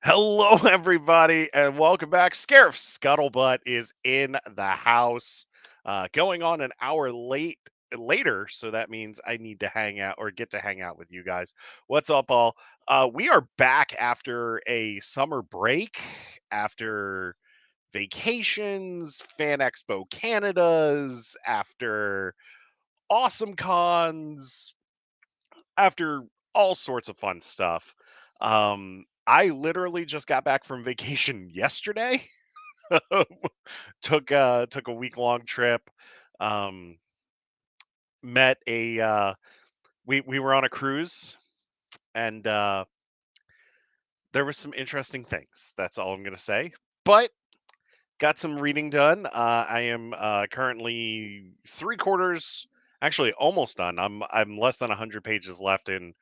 Hello, everybody, and welcome back. Scarif Scuttlebutt is in the house, going on an hour later, so that means I need to hang out or get to hang out with you guys. What's up, all? We are back after a summer break, after vacations, Fan Expo Canada's, after awesome cons, after all sorts of fun stuff. I literally just got back from vacation yesterday. Took a week long trip. Um, met a we were on a cruise, and there was some interesting things. That's all I'm gonna say. But got some reading done. I am currently three quarters, actually almost done. I'm less than 100 pages left in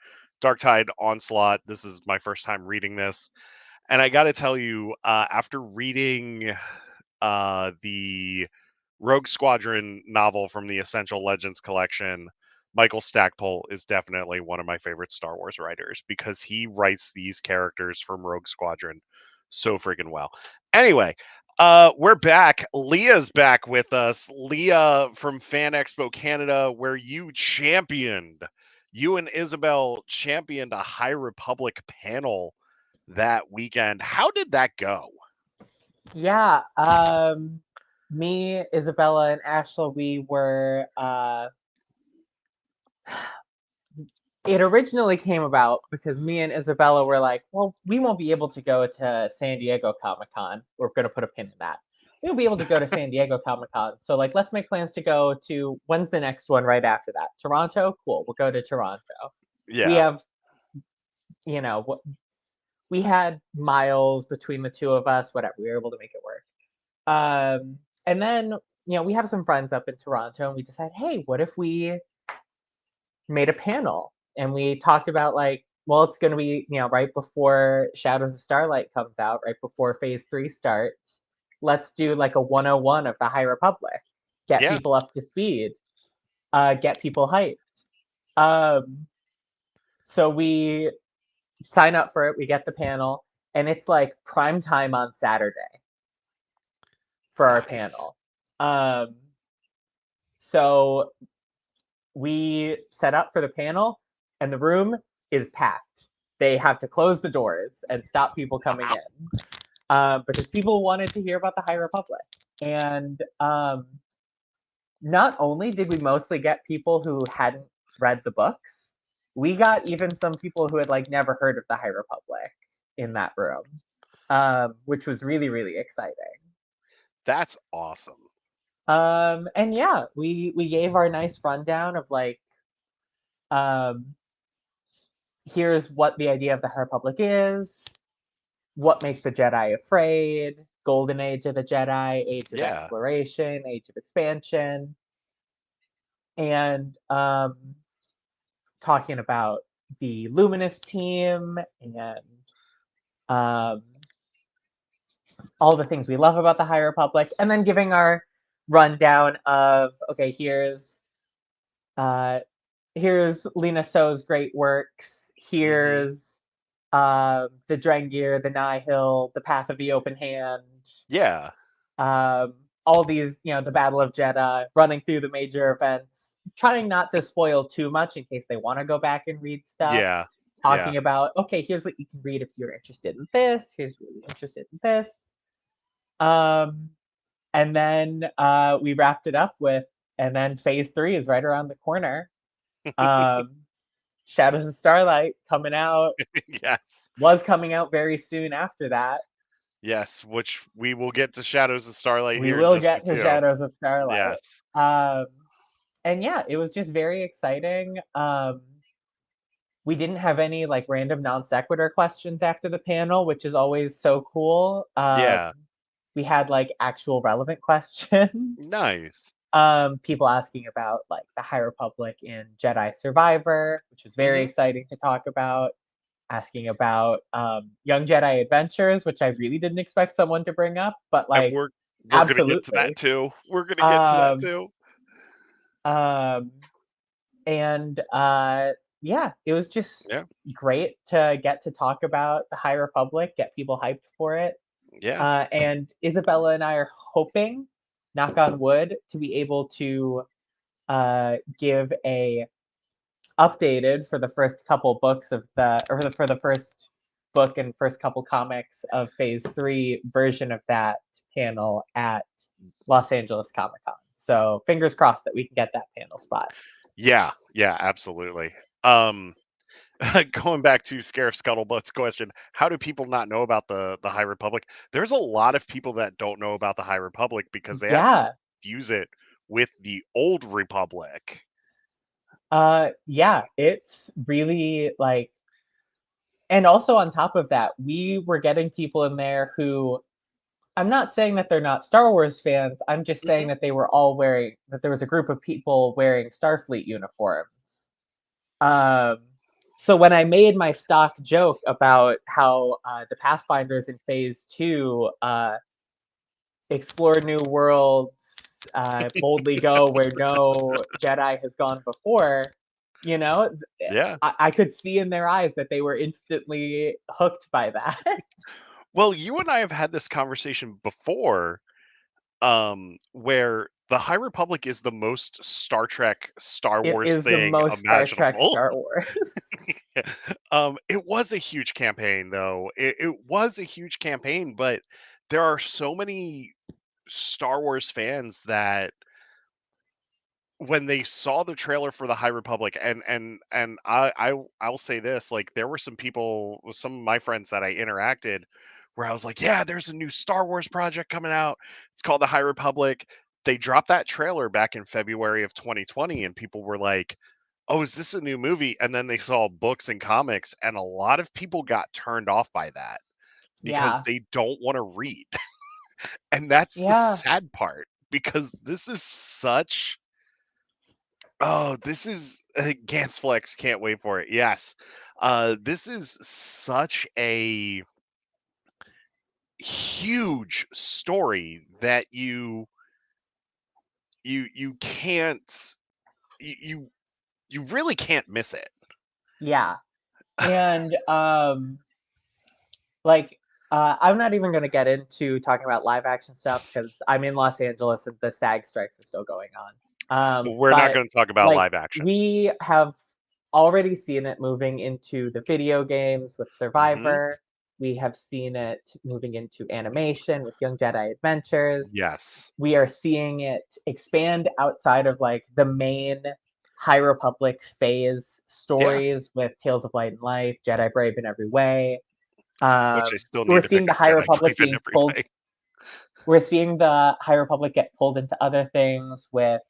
Dark Tide Onslaught. This is my first time reading this, and I got to tell you, after reading the Rogue Squadron novel from the Essential Legends collection, Michael Stackpole is definitely one of my favorite Star Wars writers because he writes these characters from Rogue Squadron so freaking well. Anyway, we're back. Leah's back with us. Leah from Fan Expo Canada, where you and Isabel championed a High Republic panel that weekend. How did that go? Yeah, me, Isabella, and Ashla, we were. It originally came about because me and Isabella were like, well, we won't be able to go to San Diego Comic Con. We're going to put a pin in that. We won't be able to go to San Diego Comic Con. So, like, let's make plans to go to when's the next one right after that? Toronto? Cool. We'll go to Toronto. We Yeah. have, you know, we had miles between the two of us, whatever. We were able to make it work. And then, we have some friends up in Toronto, and we decided, hey, what if we made a panel? And we talked about, like, well, it's going to be, right before Shadows of Starlight comes out, right before Phase 3 starts. Let's do like a 101 of the High Republic, get Yeah. people up to speed, get people hyped. Um, so we sign up for it, we get the panel, and it's like prime time on Saturday for our Nice. panel. Um, so we set up for the panel, and the room is packed. They have to close the doors and stop people coming Wow. in because people wanted to hear about the High Republic. And not only did we mostly get people who hadn't read the books, we got even some people who had like never heard of the High Republic in that room, which was really really exciting. That's awesome. And yeah, we gave our nice rundown of like um, here's what the idea of the Republic is, what makes the Jedi afraid, Golden Age of the Jedi, Age of Yeah. Exploration, Age of Expansion, and talking about the Luminous team and um, all the things we love about the High Republic, and then giving our rundown of okay, uh, here's Lena So's great works. Mhm. Here's the Drengir, the Nihil, the Path of the Open Hand. Yeah. All these, the Battle of Jeddah, running through the major events, trying not to spoil too much in case they want to go back and read stuff. Yeah. Yeah. Talking about, okay, here's what you can read if you're interested in this. Here's what you're interested in this. Um, and then we wrapped it up with, and then Phase 3 is right around the corner. Um, Shadows of Starlight coming out, Yes. was coming out very soon after that. Yes, which we will get to Shadows of Starlight We here in will just a get to few. Shadows of Starlight. Yes. Um, and yeah, it was just very exciting. We didn't have any like random non sequitur questions after the panel, which is always so cool. Yeah. We had like actual relevant questions. Nice. People asking about like the High Republic in Jedi Survivor, which was very Mhm. exciting to talk about. Asking about Young Jedi Adventures, which I really didn't expect someone to bring up, but And like we're gonna get to that absolutely. too. We're gonna get to that Um, too. um, and yeah, it was just Yeah. great to get to talk about the High Republic, get people hyped for it. Yeah. And Isabella and I are hoping, knock on wood, to be able to give a updated for the first couple books of the, or for the first book and first couple comics of Phase 3 version of that panel at Los Angeles Comic Con. So fingers crossed that we can get that panel spot. Yeah. Yeah. Absolutely. Um, going back to Scarif Scuttlebutt's question, how do people not know about the High Republic? There's a lot of people that don't know about the High Republic because they actually Yeah, use it with the Old Republic. yeah, it's really like, and also on top of that, we were getting people in there who, I'm not saying that they're not Star Wars fans. I'm just saying Mhm. that they were all wearing, that there was a group of people wearing Starfleet uniforms. Um, so when I made my stock joke about how the Pathfinders in Phase 2 explore new worlds, boldly go where no Jedi has gone before, you know, Yeah. I could see in their eyes that they were instantly hooked by that. Well, you and I have had this conversation before, where the High Republic is the most Star Trek, Star It Wars is the thing most Star Trek imaginable. Star Wars. It was a huge campaign, though. It was a huge campaign, but there are so many Star Wars fans that when they saw the trailer for the High Republic, and I'll say this, like there were some people, some of my friends that I interacted, where I was like, yeah, there's a new Star Wars project coming out. It's called the High Republic. They dropped that trailer back in February of 2020, and people were like, oh, is this a new movie? And then they saw books and comics, and a lot of people got turned off by that because Yeah. they don't want to read. And that's the Yeah. sad part because this is such, oh, this is Gans Flex, can't wait for it. Yes. This is such a huge story that you can't, you you really can't miss it. Yeah. And like I'm not even going to get into talking about live action stuff because I'm in Los Angeles and the SAG strikes are still going on. We're not But going to talk about like live action. we have already seen it moving into the video games with Hmm. Survivor. We have seen it moving into animation with Young Jedi Adventures. Yes. We are seeing it expand outside of like the main High Republic phase Yeah. stories with Tales of Light and Life, Jedi Brave in Every Way. Which I still We're need to pick seeing the up High Jedi Republic Brave in being every pulled. way. We're seeing the High Republic get pulled into other things with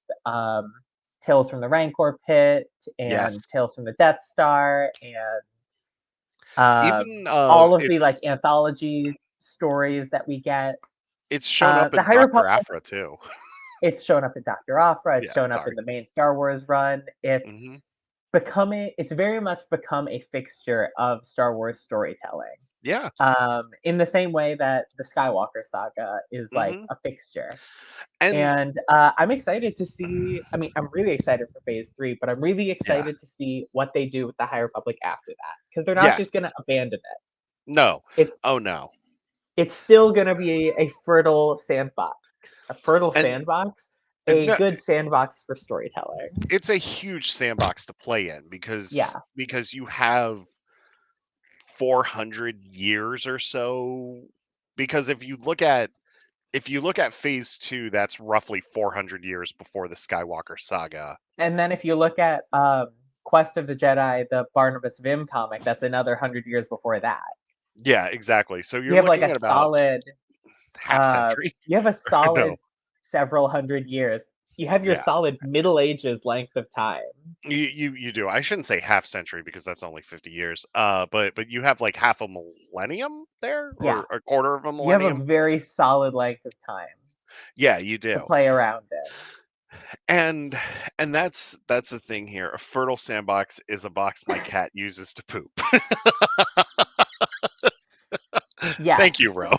Tales from the Rancor Pit Yes. and Tales from the Death Star and Even all of it the like anthology stories that we get. it's shown up The in High Dr. Republic, Afra too. it's shown up in Dr. Aphra, it's Yeah, shown up sorry. in the main Star Wars run. Hmm. It's very much become a fixture of Star Wars storytelling. Yeah. In the same way that the Skywalker saga is like Hmm. a fixture. And And I'm excited to see. I mean, I'm really excited for Phase 3, but I'm really yeah. excited to see what they do with the High Republic after that because they're not Yes. just going to abandon it. No. It's Oh no. it's still going to be a fertile sandbox, a fertile And, sandbox, and a no, good sandbox for storytelling. it's a huge sandbox to play in Yeah, because you have 400 years or so, because if you look at phase 2, that's roughly 400 years before the Skywalker saga. and then if you look at Quest of the Jedi, the Barnabas Vim comic, that's another 100 years before that. Yeah, exactly. So You you're have like looking a at about solid half century. you have a solid No. several hundred years. You have your Yeah. solid Middle Ages length of time. You do. I shouldn't say half century because that's only 50 years. But you have like half a millennium there, Yeah, or a quarter of a you have a millennium. very solid length of time Yeah, you to do. play around in. And that's the thing here. A fertile sandbox is a box my cat uses to poop. Thank you, Yes. Ro.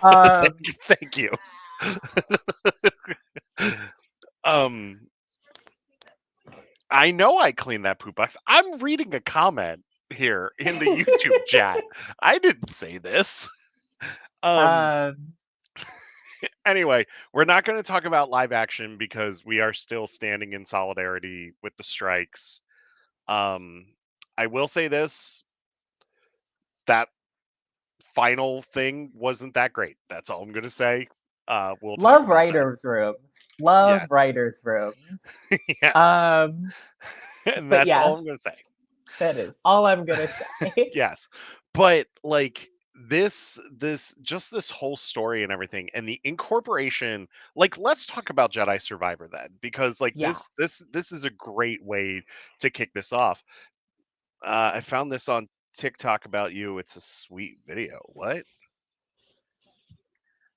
Thank you. Um I know I cleaned that poop box. I'm reading a comment here in the YouTube chat. I didn't say this. Um Um, anyway, we're not going to talk about live action because we are still standing in solidarity with the strikes. Um I will say this, that final thing wasn't that great. That's all I'm going to say. We'll talk love about that. writers' rooms. Love Yes. writers' rooms. Yes. Um, And but that's all yes, I'm going to say. that is all I'm gonna say. Yes. But like this just this whole story and everything and the incorporation, like let's talk about Jedi Survivor then, because like Yeah. this is a great way to kick this off. I found this on TikTok about you. It's a sweet video. What?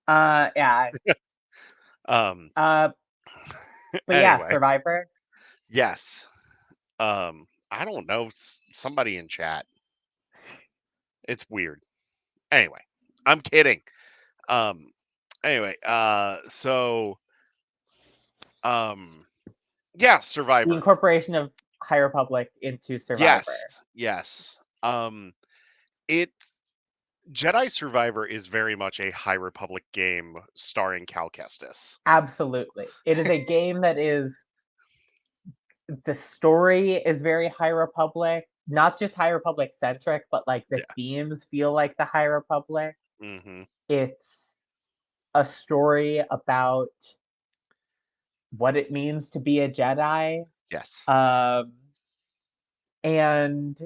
Yeah. Um Uh, but yeah, anyway, Survivor. yes. I don't know, somebody in chat. It's weird. Anyway, I'm kidding. Um anyway, um yeah, The Survivor. incorporation of High Republic into Survivor. Yes, yes. It's Jedi Survivor is very much a High Republic game starring Cal Kestis. Absolutely. It is a game that is, the story is very High Republic, not just High Republic centric, but like the Yeah. themes feel like the High Republic. Hmm. It's a story about what it means to be a Jedi. Yes. Um, and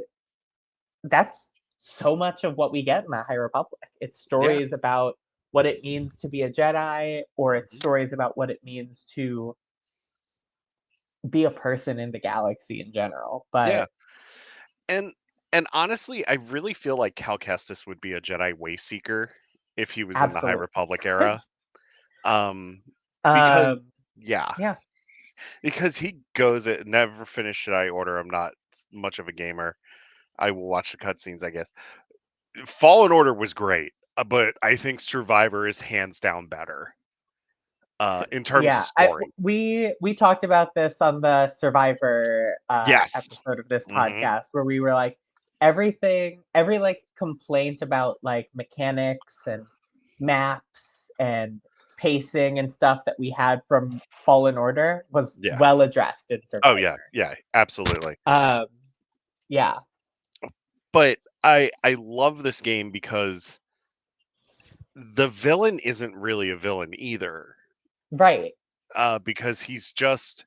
that's so much of what we get in the High Republic. It's Yeah. stories about what it means to be a Jedi, or it's Hmm. stories about what it means to be a person in the galaxy in general. Yeah. But And and honestly, I really feel like Cal Kestis would be a Jedi Wayseeker if he was in the High absolutely. Republic era. Um, because um, yeah, yeah, because he goes it never finished Jedi Order. I'm not much of a gamer. I will watch the cutscenes, I guess. Fallen Order was great, but I think Survivor is hands down better in terms of yeah. I story. we talked about this on the Survivor Yes. episode of this Hmm. podcast, where we were like, every like complaint about like mechanics and maps and pacing and stuff that we had from Fallen Order was Yeah. well addressed in Oh yeah. Survivor. Yeah. Absolutely. Um, yeah, But I love this game because the villain isn't really a villain either. right. Because he's just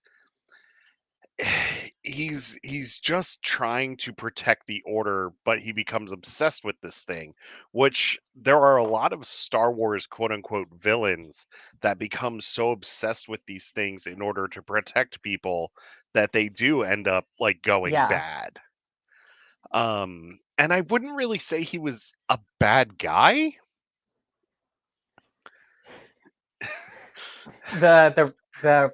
he's just trying to protect the order, but he becomes obsessed with this thing, which there are a lot of Star Wars quote unquote villains that become so obsessed with these things in order to protect people that they do end up like going Yeah, bad. And I wouldn't really say he was a bad guy. the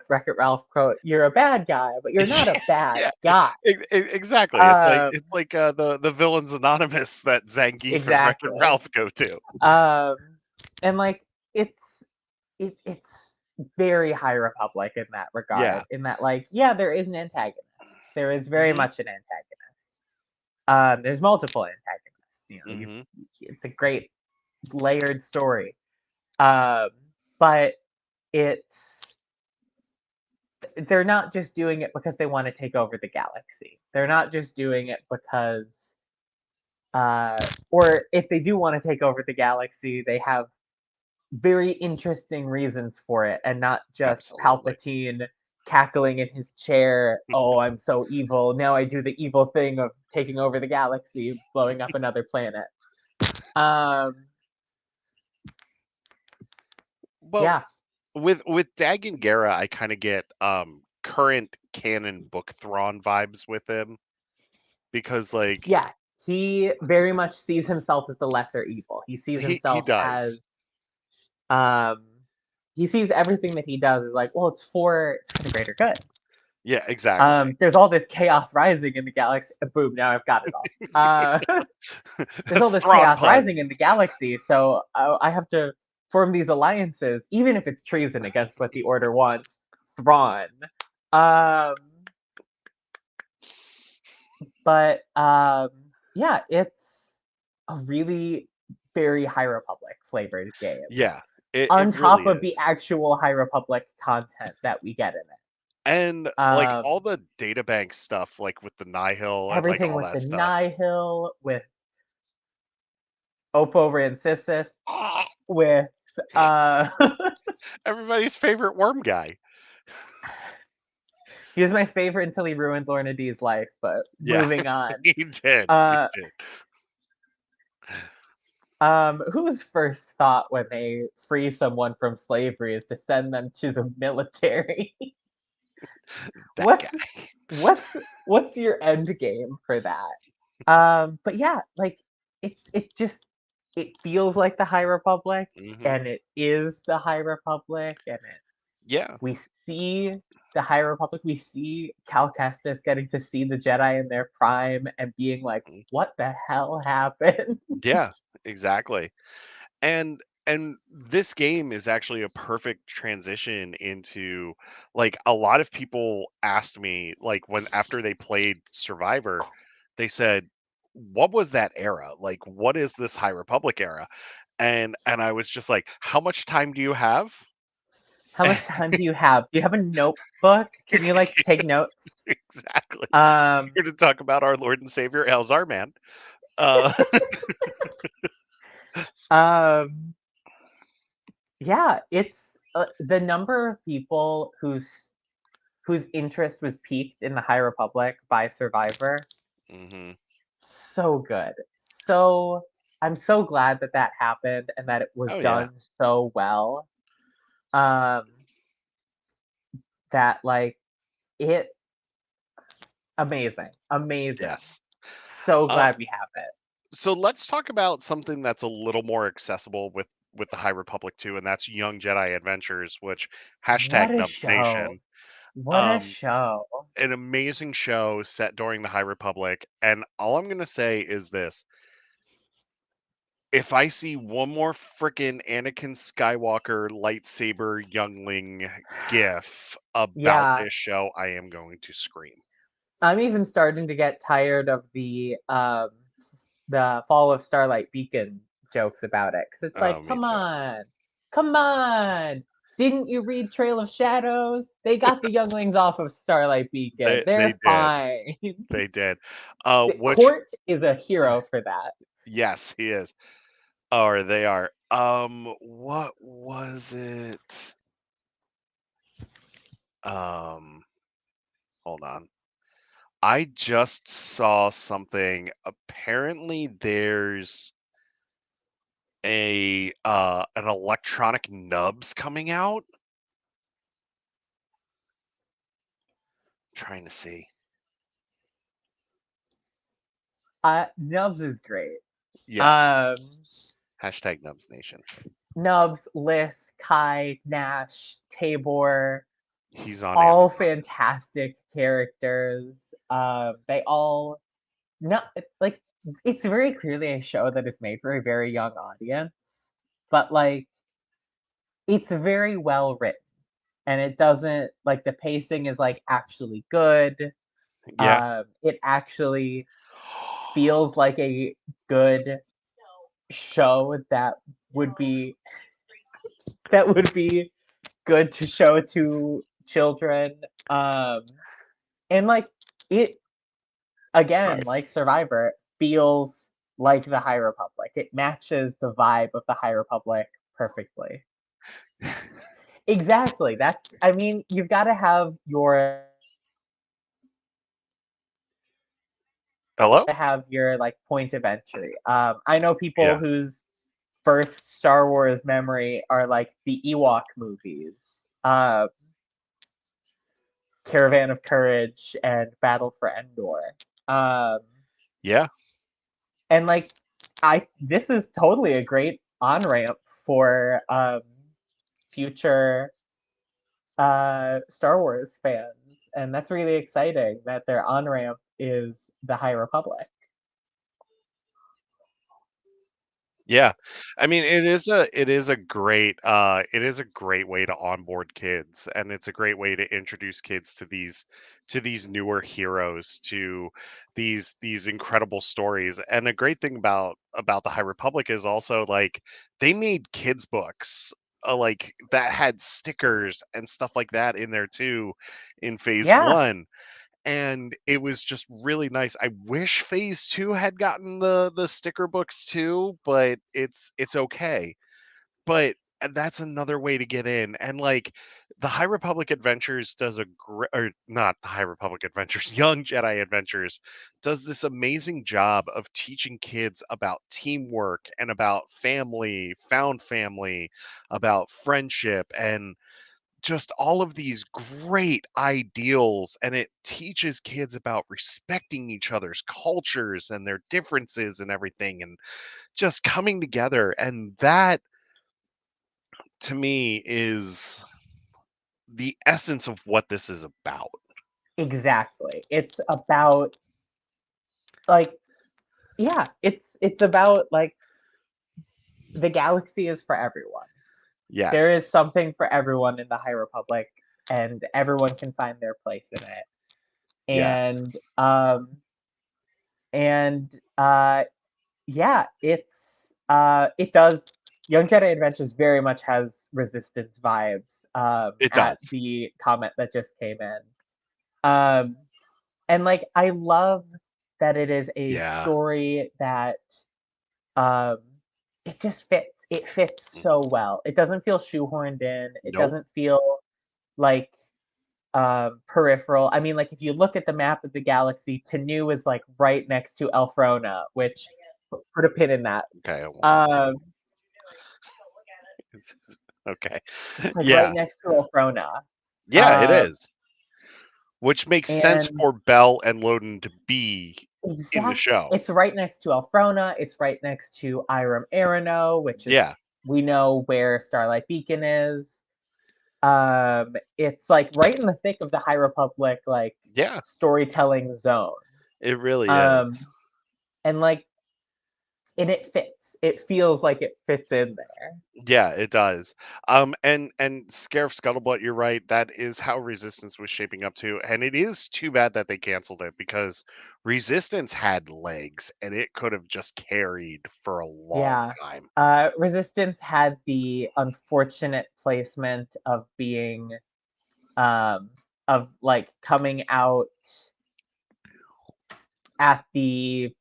Wreck-It Ralph quote, "You're a bad guy, but you're not a bad Yeah, guy." exactly. Um, It's like the villains anonymous that Zangief and Wreck-It exactly. Ralph go to. Um, and like it's it's very High Republic in that regard. Yeah. In that, like, yeah, there is an antagonist. There is very Hmm. much an antagonist. There's multiple antagonists. Hmm. It's a great layered story. Um, but it's they're not just doing it because they want to take over the galaxy. They're not just doing it because, or if they do want to take over the galaxy, they have very interesting reasons for it, and not just Absolutely. Palpatine cackling in his chair. Oh, I'm so evil. Now I do the evil thing of taking over the galaxy, blowing up another planet. Um, Well, yeah, with Dagon Gera, I kind of get current canon book Thrawn vibes with him because like yeah. He very much sees himself as the lesser evil. He sees he himself does. as um he sees everything that he does as like, well, it's for the greater good. Yeah, exactly. There's all this chaos rising in the galaxy. Boom, now I've got it all. There's all this Thrawn chaos rising puns. in the galaxy, so I have to form these alliances, even if it's treason against what the Order wants. Thrawn. Um, But yeah, it's a really very High Republic flavored game. Yeah, it On really top of the is. actual High Republic content that we get in it. And like Um, all the databank stuff, like with the Nihil and like Everything all with that the stuff. Nihil, with Oppo Rancisis, with uh Everybody's favorite worm guy. he was my favorite until he ruined Lorna D's life, but Yeah, moving on. he did. He Uh did. whose first thought when they free someone from slavery is to send them to the military? That what's guy. what's your end game for that? But yeah, like it just it feels like the High Republic, Hmm. and it is the High Republic, and Yeah. we see the High Republic, we see Cal Kestis getting to see the Jedi in their prime and being like, Mhm. what the hell happened? Yeah, exactly. And this game is actually a perfect transition into like a lot of people asked me like when after they played Survivor, they said, "What was that era? Like what is this High Republic era?" And I was just like, "How much time do you have?" How much time do you have? Do you have a notebook? Can you like take notes? Exactly. Um, Here to talk about our Lord and Savior Elzar Man. Uh um, yeah, it's the number of people whose interest was piqued in the High Republic by Survivor. mhm. So good. So I'm so glad that that happened and that it was Oh yeah. done so well. Um, that like it amazing, amazing. Yes. So Uh, glad we have it. so let's talk about something that's a little more accessible with the High Republic too, and that's Young Jedi Adventures, which What hashtag a Nubs show! Nation. What a Um, show! an amazing show set during the High Republic, and all I'm gonna say is this: if I see one more freaking Anakin Skywalker lightsaber youngling gif about Yeah, this show, I am going to scream. I'm even starting to get tired of the Fall of Starlight Beacon jokes about it because it's Oh, like, me too. come on! Didn't you read Trail of Shadows? They got the younglings off of Starlight Beacon. They They're did. fine. They did. Which Court is a hero for that. yes, he is. Or they are. What was it? Um, hold on. I just saw something. Apparently, there's a an electronic nubs coming out. Trying to see. Nubs is great. Yes. Um, Hashtag Nubs Nation. Nubs, Liss, Kai, Nash, Tabor, He's on all Amazon. fantastic characters. They all not like it's very clearly a show that is made for a very young audience, but like it's very well written, and it doesn't like the pacing is like actually good. Yeah. It actually feels like a good show would be that would be good to show to children. Um, and like it again, Sorry. like Survivor, feels like the High Republic. It matches the vibe of the High Republic perfectly. Exactly. That's I mean, you've got to have Hello? your like point of entry. I know people Yeah. whose first Star Wars memory are like the Ewok movies, Caravan of Courage and Battle for Endor. Um, Yeah. and like I this is totally a great on ramp for future Star Wars fans, and that's really exciting that their on ramp is the High Republic. Yeah. I mean, it is a great way to onboard kids, and it's a great way to introduce kids to these newer heroes, to these incredible stories. And a great thing about the High Republic is also like they made kids books like that had stickers and stuff like that in there too in phase Yeah, 1, and it was just really nice. I wish phase 2 had gotten the sticker books too, but it's okay. But that's another way to get in. And like the High Republic Adventures does a great, or not the High Republic Adventures, Young Jedi Adventures does this amazing job of teaching kids about teamwork and about family, found family, about friendship, and just all of these great ideals, and it teaches kids about respecting each other's cultures and their differences and everything, and just coming together. And that to me is the essence of what this is about. exactly. It's about like yeah, it's about like the galaxy is for everyone. Yes. There is something for everyone in the High Republic, and everyone can find their place in it. Yes. And yeah, it does. Young Jedi Adventures very much has Resistance vibes It at does. the comment that just came in. Um, and like I love that it is a Yeah. story that um, it just fits. It fits Mhm. so well. It doesn't feel shoehorned in. It Nope. doesn't feel like peripheral. I mean, like if you look at the map of the galaxy, Tanu is like right next to Elfrona, which put a pin in that. Okay, I won't. Um, Okay. it's like right Yeah. next to Elfrona. Yeah, it Um, is. Which makes sense and for Bell and Loden to be in the exact, show. it's right next to Elfrona. It's right next to Irem Arano, which is Yeah. we know where Starlight Beacon is. It's like right in the thick of the High Republic like Yeah. storytelling zone. It really Um, is. and like and it fits. It feels like it fits in there. Yeah, it does. And Scarif Scuttlebutt, you're right. That is how Resistance was shaping up to, and it is too bad that they canceled it because Resistance had legs, and it could have just carried for a long Yeah. time. Resistance had the unfortunate placement of being um of like coming out at th-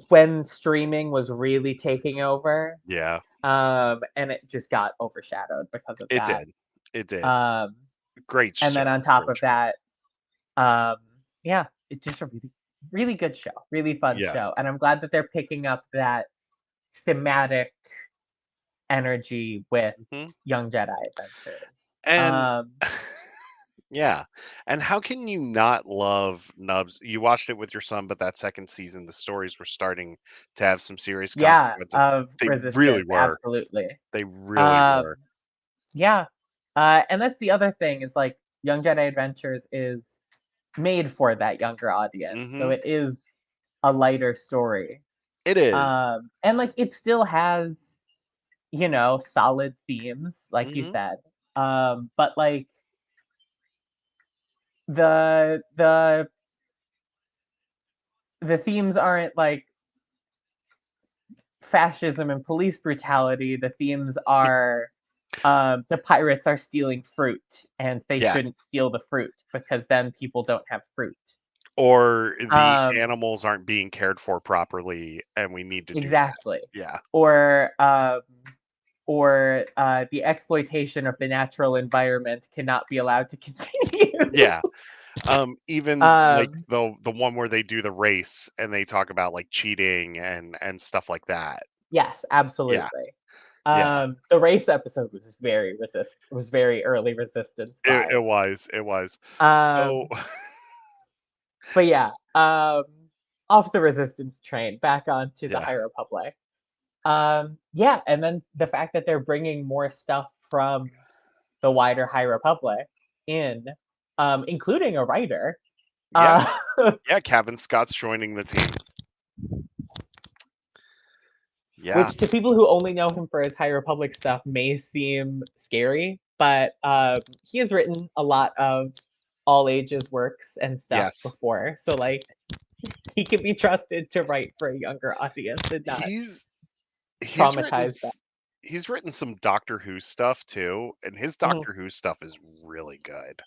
when streaming was really taking over. Yeah, And it just got overshadowed because of it that. did. It did. Um Great and then show. on top Great of show. that, yeah, it's just a really good show, really fun Yes. show. And I'm glad that they're picking up that thematic energy with hmm Young Jedi Adventures. And yeah. And how can you not love Nubs? You watched it with your son, but that second season, the stories were starting to have some serious Yeah, consequences. of They really Resistance, were. absolutely. They really Um, were. yeah, and that's the other thing is like Young Jedi Adventures is made for that younger audience, so hmm it is a lighter story. It is. And like it still has, solid themes, like you hmm said. But like the the themes aren't like fascism and police brutality. The themes are the pirates are stealing fruit and they Yes. shouldn't steal the fruit because then people don't have fruit. Or the Um, animals aren't being cared for properly, and we need to do that. exactly. Yeah. Or the exploitation of the natural environment cannot be allowed to continue. Yeah. Even like um, the one where they do the race and they talk about like cheating and stuff like that. yes, Yeah. absolutely. Yeah. The race episode was very early resistance It vibes. was. It was. So Um, but yeah, off the resistance train, back onto the yeah. High Republic. Yeah, and then the fact that they're bringing more stuff from the wider High Republic in, including a writer. Yeah. Uh, Yeah, Kevin Scott's joining the team. Yeah. which to people who only know him for his High Republic stuff may seem scary, but he has written a lot of all ages works and stuff Yes. before, so like he can be trusted to write for a younger audience and not He's he's written traumatize them. s- he's written some Doctor Who stuff too, and his Mhm. Doctor Who stuff is really good.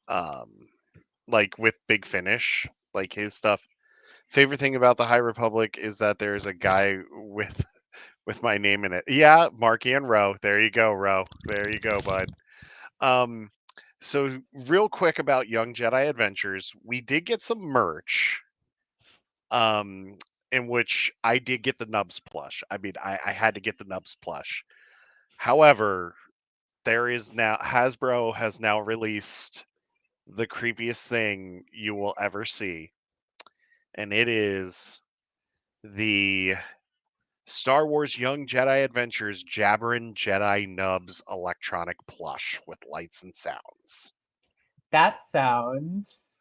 Um, like with Big Finish, like his stuff. Favorite thing about the High Republic is that there's a guy with my name in it. Yeah, Mark and Rowe. There you go, Rowe. There you go, bud. Um, so real quick about Young Jedi Adventures, we did get some merch. Um, in which I did get the Nubs plush. I mean, I had to get the Nubs plush. However, there is now Hasbro has now released the creepiest thing you will ever see, and it is the Star Wars Young Jedi Adventures Jabberin' Jedi Nubs electronic plush with lights and sounds. That sounds.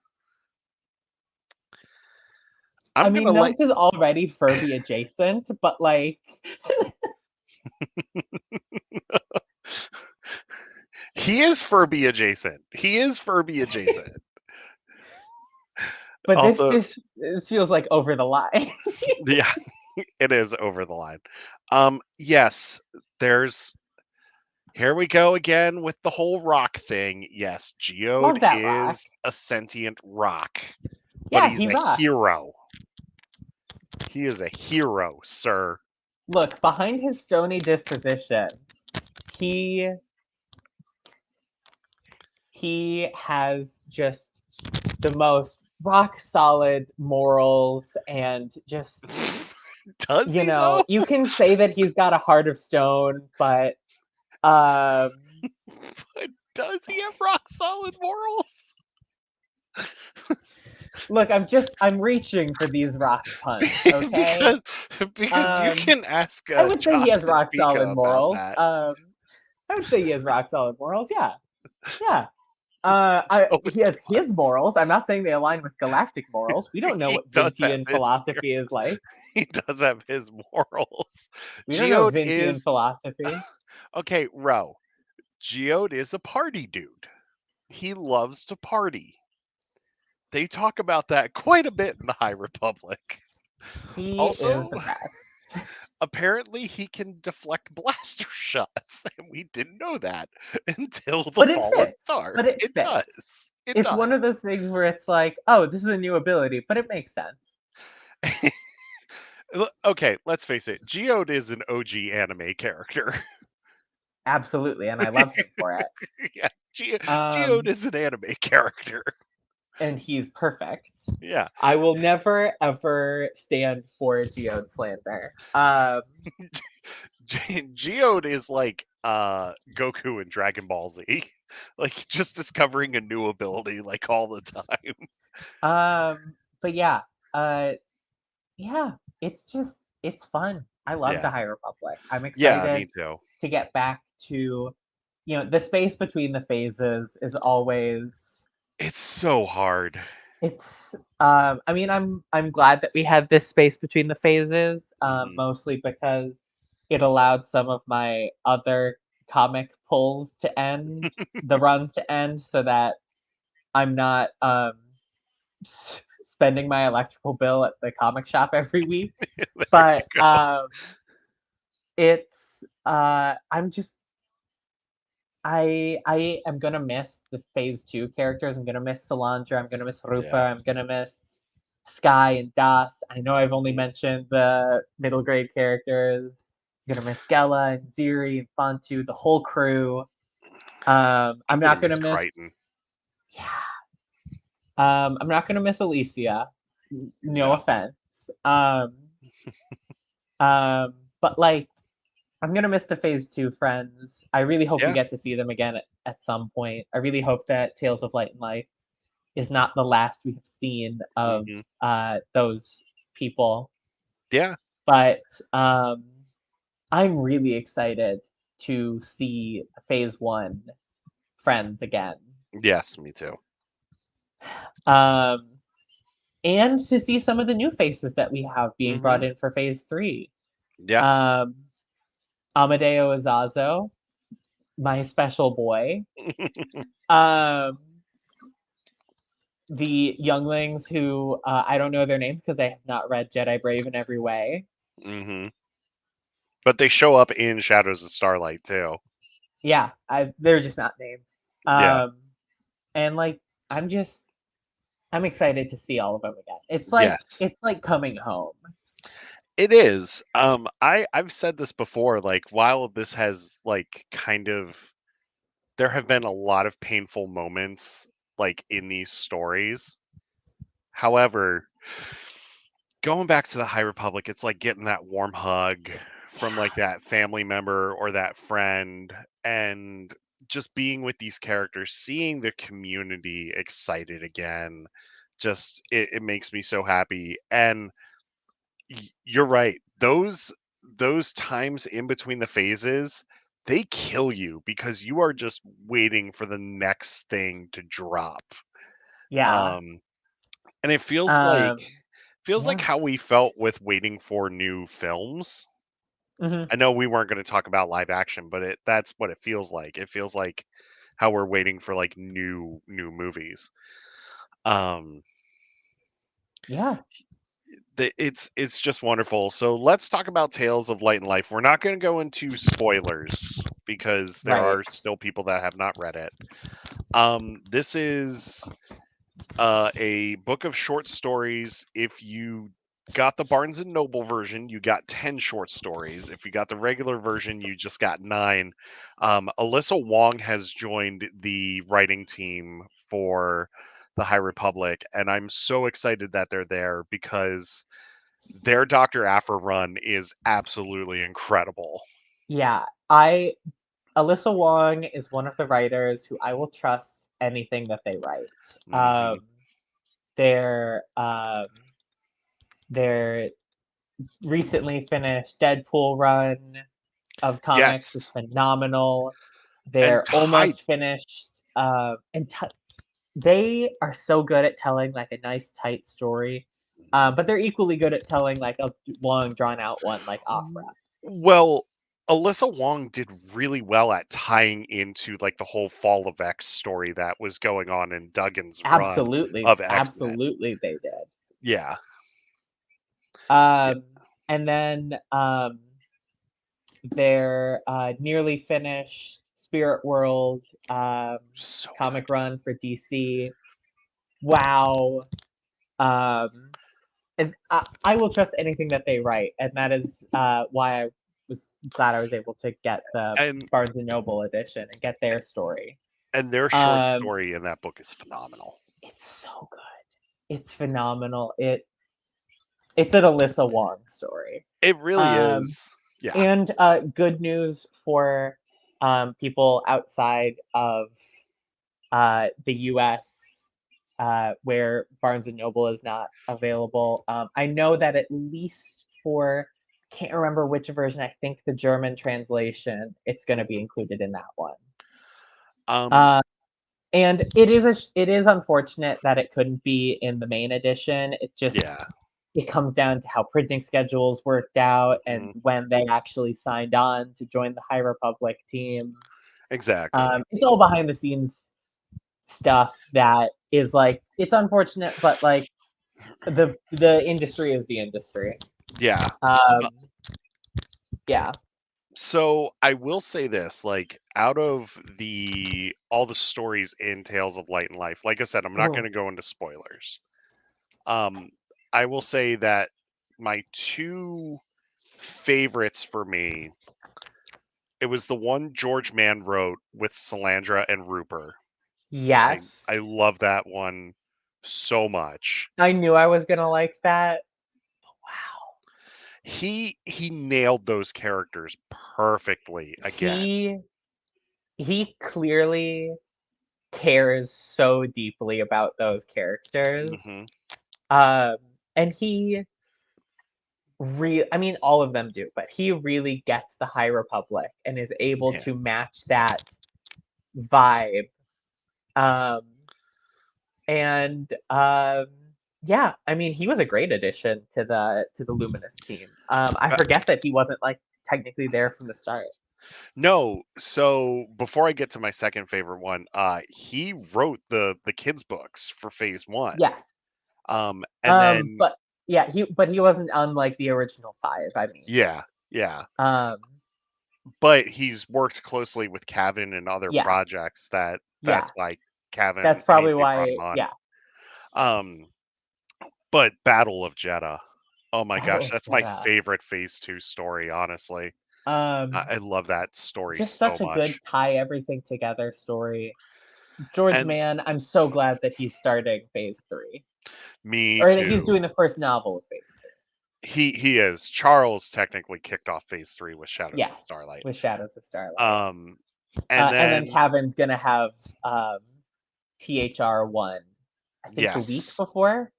I I'm mean, gonna let Nubs is already Furby adjacent, but like, he is Furby adjacent. He is Furby adjacent. but Also, this feels like over the line. yeah, it is over the line. Yes, there's here we go again with the whole rock thing. Yes, Geode Love that rock. is a sentient rock, but Yeah, he's he a rocks. hero. He is a hero, sir. Look, behind his stony disposition, he he has just the most rock solid morals and just Does he though? you can say that he's got a heart of stone, but um But does he have rock solid morals? look, I'm reaching for these rock puns, okay? because you can ask I would say he John has rock Topeka solid about morals. that. I would say he has rock solid morals. Yeah, yeah. Oh, He has his morals. I'm not saying they align with galactic morals. We don't know he what does have Vintian his philosophy is like. he does have his morals. We don't know Geode Vintian is philosophy. okay, Ro. Geode is a party dude. He loves to party. They talk about that quite a bit in the High Republic. He is Also, the best. apparently he can deflect blaster shots, and we didn't know that until the But it Fallen fits. Star. But it It fits. does. It It's one of does. those things where it's like, oh, this is a new ability, but it makes sense. Okay, let's face it. Geode is an OG anime character. Absolutely, and I love him for it. Yeah, Geode Um, is an anime character. and he's perfect. Yeah, I will never ever stand for Geode slander. Geode is like Goku in Dragon Ball Z, like just discovering a new ability like all the time. But yeah, uh, yeah, it's fun. I love the Yeah, High Republic. I'm yeah, me excited too. to get back to, the space between the phases is always It's so hard. it's I mean I'm glad that we had this space between the phases, Hmm. mostly because it allowed some of my other comic pulls to end, the runs to end, so that I'm not spending my electrical bill at the comic shop every week. There you But go. it's I'm just I am gonna miss the phase two characters. I'm gonna miss Solandra. I'm gonna miss Rupa. Yeah. I'm gonna miss Sky and Das. I know I've only mentioned the middle grade characters. I'm gonna miss Gela and Ziri and Fantu, the whole crew. I'm I'm gonna not miss gonna miss. Crichton. Yeah. I'm not gonna miss Alicia. No No. offense. But like I'm gonna miss the phase two friends. I really hope we Yeah. get to see them again at some point. I really hope that Tales of Light and Life is not the last we have seen of Hmm. those people. Yeah. But I'm really excited to see phase one friends again. Yes, me too. Um, and to see some of the new faces that we have being brought Hmm. in for phase three. Yes. Um, Amadeo Azazo, my special boy. Um, the younglings who I don't know their names because I have not read Jedi Brave in every way. hmm But they show up in Shadows of Starlight too. Yeah, they're just not named. Yeah. And like I'm excited to see all of them again. Yes. It's like coming home. It is. I've said this before, like while this has like kind of there have been a lot of painful moments like in these stories. However, going back to the High Republic, it's like getting that warm hug from like Yeah, that family member or that friend and just being with these characters, seeing the community excited again, just it makes me so happy. And you're right. Those times in between the phases, they kill you because you are just waiting for the next thing to drop. yeah, Um, and it um, feels like yeah. how we felt with waiting for new films. Hmm. I know we weren't going to talk about live action, but that's what it feels like. It feels like how we're waiting for like new movies. Um, Yeah, it's just wonderful. So let's talk about Tales of Light and Life. We're not going to go into spoilers because there right. are still people that have not read it. This is a book of short stories. If you got the Barnes and Noble version, you got 10 short stories. If you got the regular version, you just got 9. Alyssa Wong has joined the writing team for the High Republic, and I'm so excited that they're there because their Dr. Aphra run is absolutely incredible. Yeah, Alyssa Wong is one of the writers who I will trust anything that they write. hmm Um, their their recently finished Deadpool run of comics is Yes, phenomenal. and They're tied. almost finished, they are so good at telling like a nice tight story, but they're equally good at telling like a long drawn out one like Opera. Well, Alyssa Wong did really well at tying into like the whole Fall of X story that was going on in Duggan's run Absolutely, of X-Men. absolutely, they did. Yeah. Yeah. Um, and then their nearly finished Spirit World So comic good. run for DC. Wow. Um, and I will trust anything that they write, and that is why I was glad I was able to get the And Barnes and Noble edition and get their story. their short Um, story in that book is phenomenal. it's so good. It's phenomenal. It's an Alyssa Wong story. It really Um, is. Yeah. and good news for people outside of the U.S. Where Barnes and Noble is not available. I know that at least for can't remember which version. I think the German translation it's going to be included in that one. Um Uh, and it is unfortunate that it couldn't be in the main edition. yeah. It comes down to how printing schedules worked out and Mhm. when they actually signed on to join the High Republic team. Exactly. It's all behind the scenes stuff that is like it's unfortunate, but like the industry is the industry. Yeah. Uh, Um, yeah. So I will say this, like out of the all the stories in Tales of Light and Life, like I said, I'm not going Mhm. to go into spoilers. Um, I will say that my two favorites for me, it was the one George Mann wrote with Salandra and Rupert. I Yes. love that one so much. I knew I was gonna like that. Wow. He nailed those characters perfectly again. He he clearly cares so deeply about those characters. hmm Um, and I mean all of them do, but he really gets the High Republic and is able Yeah. to match that vibe. Um, and yeah, I mean he was a great addition to the Luminous team. I forget that he wasn't like technically there from the start. No, so before I get to my second favorite one, he wrote the kids books for Phase 1. Yes. And then But yeah, he wasn't on like the original 5. I mean, yeah, yeah. um, But he's worked closely with Cavan and other yeah, projects yeah. that's why Cavan That's they probably brought him why. on. Yeah, Um, but Battle of Jeddah. Oh my Battle gosh, of that's my Jeddah. favorite Phase 2 story, honestly. Um, I love that story just so such a good much. tie everything together story. George And Mann, I'm so glad that he's starting Phase 3, me or that he's too. doing the first novel of Phase 3. He is. Charles technically kicked off Phase 3 with Shadows of Yes, Starlight. with Shadows of Starlight. Um, and And then then Cavan's gonna have um, THR1. I think the week yes, before.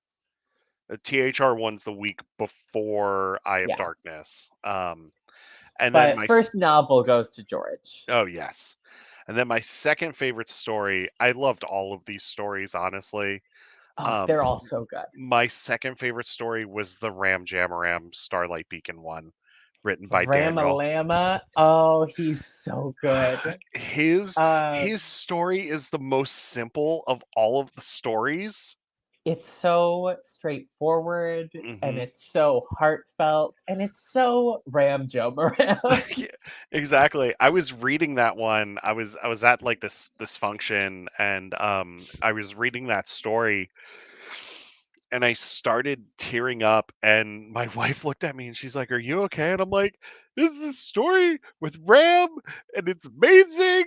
the THR1's the week before Eye of Yeah, Darkness. And then but first novel goes to George. oh yes, and then my second favorite story. I loved all of these stories, honestly. Oh, Um, they're all so good. my second favorite story was the Ram Jamaram Starlight Beacon one, written by Daniel. Ramalama. Oh, he's so good. His Um, his story is the most simple of all of the stories. it's so straightforward and Hmm. it's so heartfelt and it's so Ram Joe Moran. Yeah, exactly. I was reading that one. I was at like this function, and I was reading that story, and I started tearing up, and my wife looked at me and she's like, "Are you okay?" And I'm like, "This is a story with Ram, and it's amazing,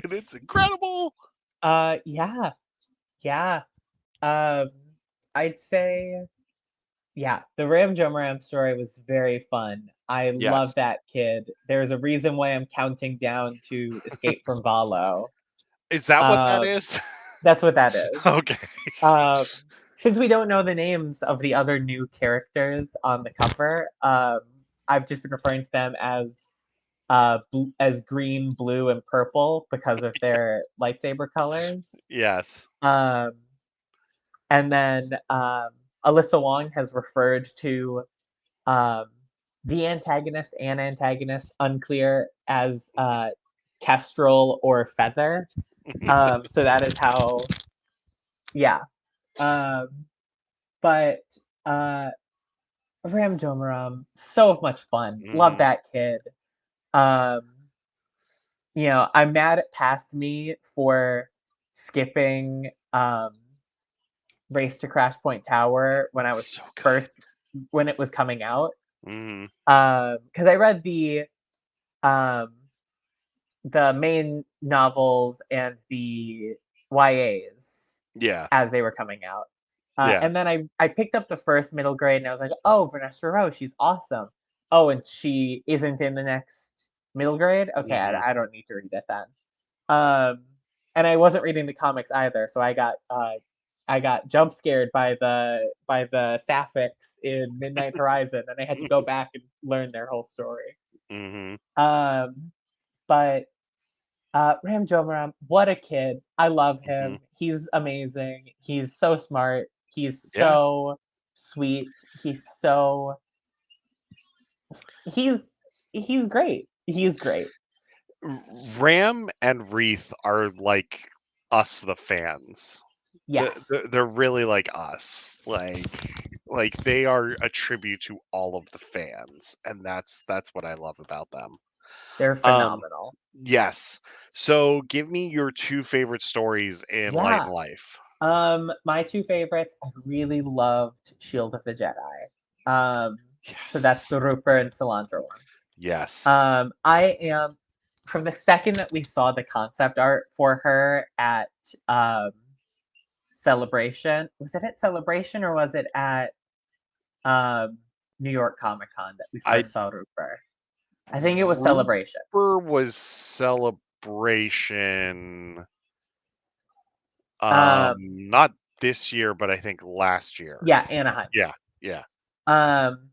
and it's incredible." Yeah, yeah. Um, I'd say, yeah, the Ram Jomaram story was very fun. I love Yes. that kid. There's a reason why I'm counting down to Escape from Valo. Is that what that Um, is? that's what that is. Okay. Um, since we don't know the names of the other new characters on the cover, I've just been referring to them as green, blue, and purple because of their lightsaber colors. Yes. Um, and then Alyssa Wong has referred to um, the antagonist and antagonist, unclear, as Kestrel or Feather. So that is how, yeah. Um, but uh, Ram Jomaram, so much fun. Love Mhm. that kid. Um, I'm mad at Past Me for skipping Race to Crash Point Tower So good. when it was coming out. Mhm. Because I read um the main novels and the YAs Yeah. as they were coming out. Yeah. And then I picked up the first middle grade and I was like, oh, Vanessa Rowe, she's awesome. Oh, and she isn't in the next middle grade? Okay, Mhm. I don't need to read it then. Um, and I wasn't reading the comics either, so I got jump scared by the Sapphics in Midnight Horizon, and I had to go back and learn their whole story. Mhm. Um, but Ram Jomaram, what a kid! I love Mhm. him. He's amazing. He's so smart. He's Yeah. so sweet. He's he's great. He's great. Ram and Wreath are like us, the fans. Yes, They're really like us. Like they are a tribute to all of the fans, and that's what I love about them. they're Um, phenomenal. yes. So give me your two favorite stories in Light Yeah. and Life. My two favorites, I really loved Shield of the Jedi. Um, so that's Yes. the Rupert and Cilantro one. Yes. I am from the second that we saw the concept art for her at um, Celebration. Was it at Celebration or was it at um, New York Comic Con that we I first saw Rupert? I think it was Celebration. Rooper was Celebration. Um, Not this year, but I think last year. yeah, Anaheim. Yeah. Yeah. Um,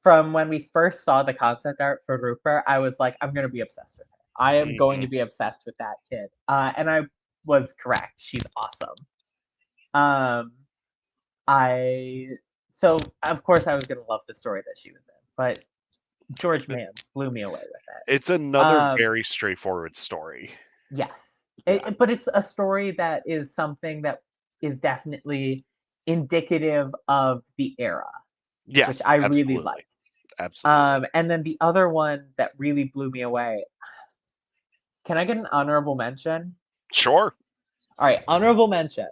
from when we first saw the concept art for Rupert, I was like, I'm gonna be obsessed with her. I am going Hmm. to be obsessed with that kid. And I was correct. She's awesome. Um, I So of course I was gonna love the story that she was in, but George Mann blew me away with it. It's another very straightforward story. Yes, Yeah. but it's a story that is something that is definitely indicative of the era, which Yes, I really absolutely. liked. Absolutely. And then the other one that really blew me away. Can I get an honorable mention? Sure. All right, honorable mention.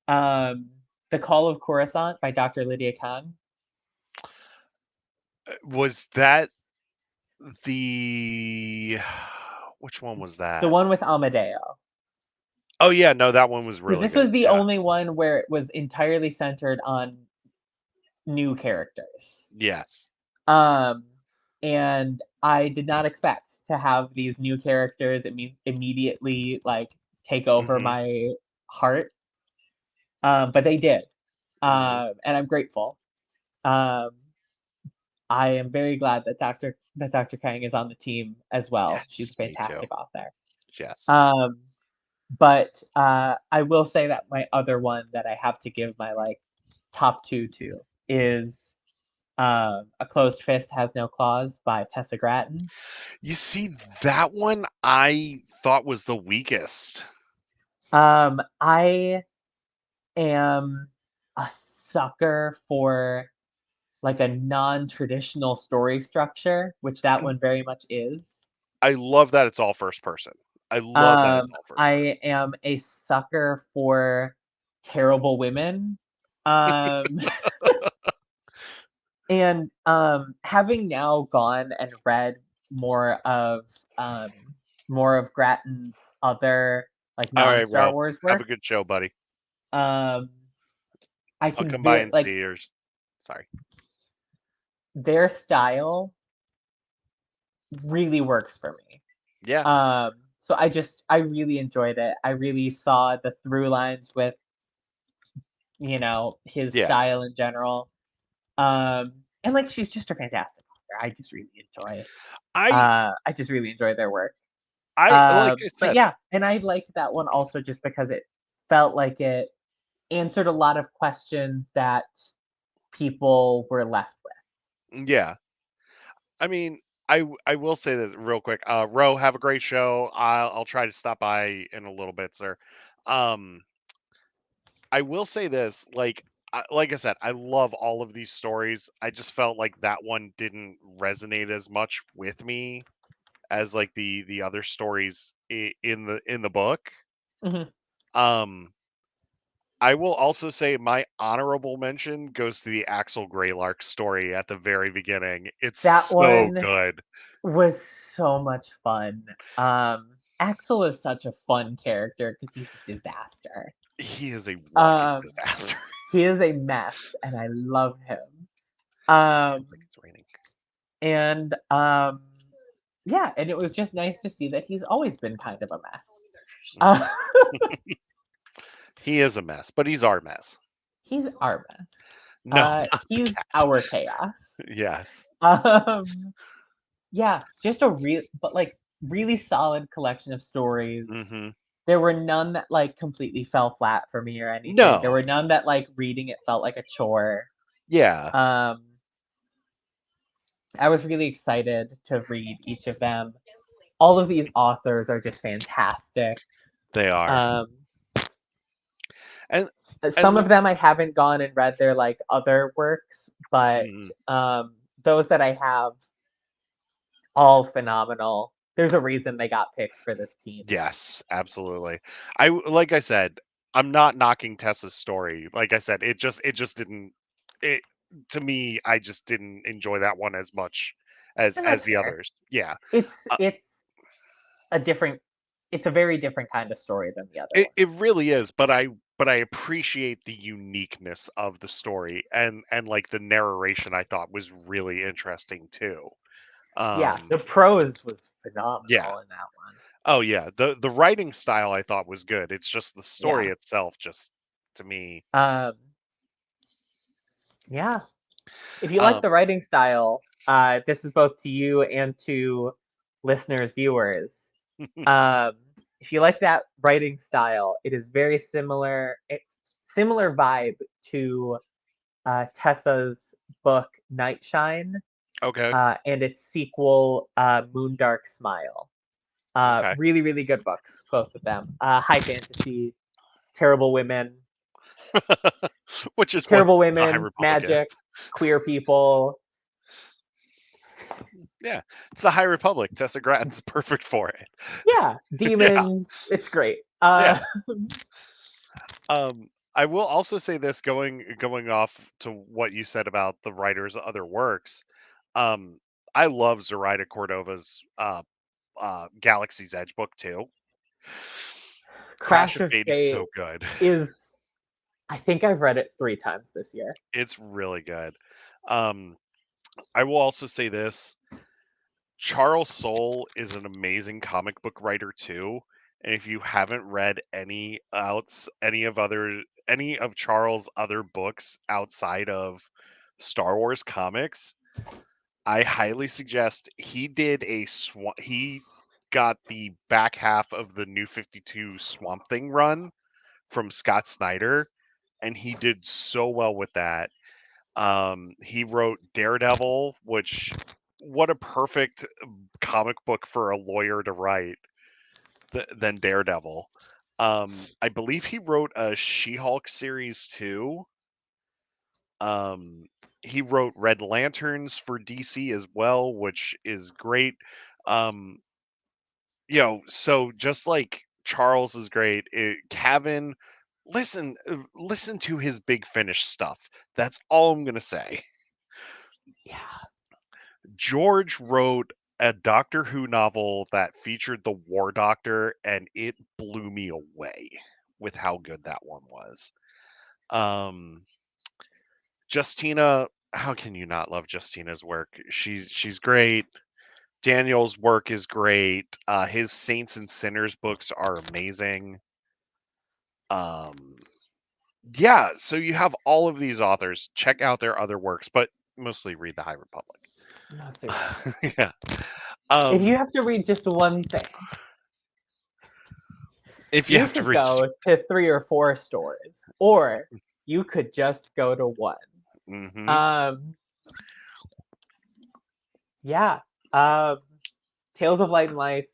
Um, The Call of Coruscant by Dr. Lydia Kang. Was that the which one was The that? one with Amadeo. Oh yeah, no, that one was 'Cause really this good. was the Yeah. only one where it was entirely centered on new characters. Yes. Um, and I did not expect to have these new characters immediately like take over Mhm. my heart. But they did. Mhm. And I'm grateful. Um, I am very glad that Dr. Kang is on the team as well. She's a Yes, me too. fantastic author. Yes. Um, but I will say that my other one that I have to give my like top two to is A Closed Fist Has No Claws by Tessa Gratton. You see, that one I thought was the weakest. I am a sucker for like a non-traditional story structure, which that one very much is. I love that it's all first person. I love that it's all first person. I am a sucker for terrible women. Um, and having now gone and read more of um, more of Gratton's other like All right, non-Star bro. Wars Have a work, good show, buddy. um, I I'll can come by very and like see yours. Sorry. their style really works for me. Yeah. So I really enjoyed it. I really saw the through lines with his Yeah. style in general. And like she's just a fantastic author. I I just really enjoy their work. like I But said, yeah, and I liked that one also just because it felt like it answered a lot of questions that people were left yeah. I mean, I will say this real quick. Ro, have a great show. I'll try to stop by in a little bit, sir. Um, I will say this, like I said, I love all of these stories. I just felt like that one didn't resonate as much with me as like the other stories in the book. with. Um, I will also say my honorable mention goes to the Axel Greylark story at the very beginning. It's That so one good. was so much fun. Axel is such a fun character because he's a disaster. He is a walking Um, disaster. he is a mess, and I love him. Sounds like it's raining. And yeah, and it was just nice to see that he's always been kind of a mess. Mhm. Uh, He is a mess, but he's our mess. he's our mess. No, not He's that. our chaos. Yes. Um, yeah, just a really solid collection of stories. Mhm. There were none that like completely fell flat for me or anything. There No. were none that like reading it felt like a chore. Yeah, Um, I was really excited to read each of them. All of these authors are just fantastic. they are. Um, And some the of them I haven't gone and read their like other works, but mhm. those that I have, all phenomenal. There's a reason they got picked for this team. Yes, absolutely. Like I said, I'm not knocking Tessa's story. Like I said, it just didn't it to me, I just didn't enjoy that one as much And as that's the fair. others. Yeah. It's Uh, it's a different it's a very different kind of story than the other it ones. really is, but I appreciate the uniqueness of the story and like the narration I thought was really interesting too. Yeah, Um the prose was yeah. phenomenal in that one. Oh yeah, the writing style I thought was good. It's just the story Yeah. itself just to me. Um, yeah. If you like Um the writing style, this is both to you and to listeners, viewers. Um, if you like that writing style, it is very similar vibe to Tessa's book Nightshine Okay. and its sequel Moondark Smile. Okay. Really, really good books, both of them. High fantasy, terrible women, Which is what the High Republic is. magic, queer people. Yeah, it's the High Republic. Tessa Gratton's perfect for it. Yeah, Yeah, demons. It's great. yeah. I will also say this, going off to what you said about the writer's other works. Um, I love Zoraida Cordova's Galaxy's Edge book too. Crash Crash of of Fate is Fate so good. is. I think I've read it 3 times this year. It's really good. Um, I will also say this. Charles Soule is an amazing comic book writer too. And if you haven't read any of Charles' other books outside of Star Wars comics, I highly suggest he got the back half of the New 52 Swamp Thing run from Scott Snyder, and he did so well with that. He wrote Daredevil, which what a perfect comic book for a lawyer to write than Daredevil. I believe he wrote a She-Hulk series too. Um, he wrote Red Lanterns for DC as well, which is great. Um, so just like Charles is great, Cavan, listen to his Big Finish stuff. That's all I'm gonna say. Yeah. George wrote a Doctor Who novel that featured the War Doctor, and it blew me away with how good that one was. Um, Justina, how can you not love Justina's work? She's great. Daniel's work is great. His Saints and Sinners books are amazing. Um, yeah, so you have all of these authors. Check out their other works, but mostly read the High Republic. Mostly read. Yeah. If you Um, have to read just one thing, if you you have to could read, go to 3 or 4 stores, or you could just go to one. hmm Um, yeah. Um, Tales of Light and Life,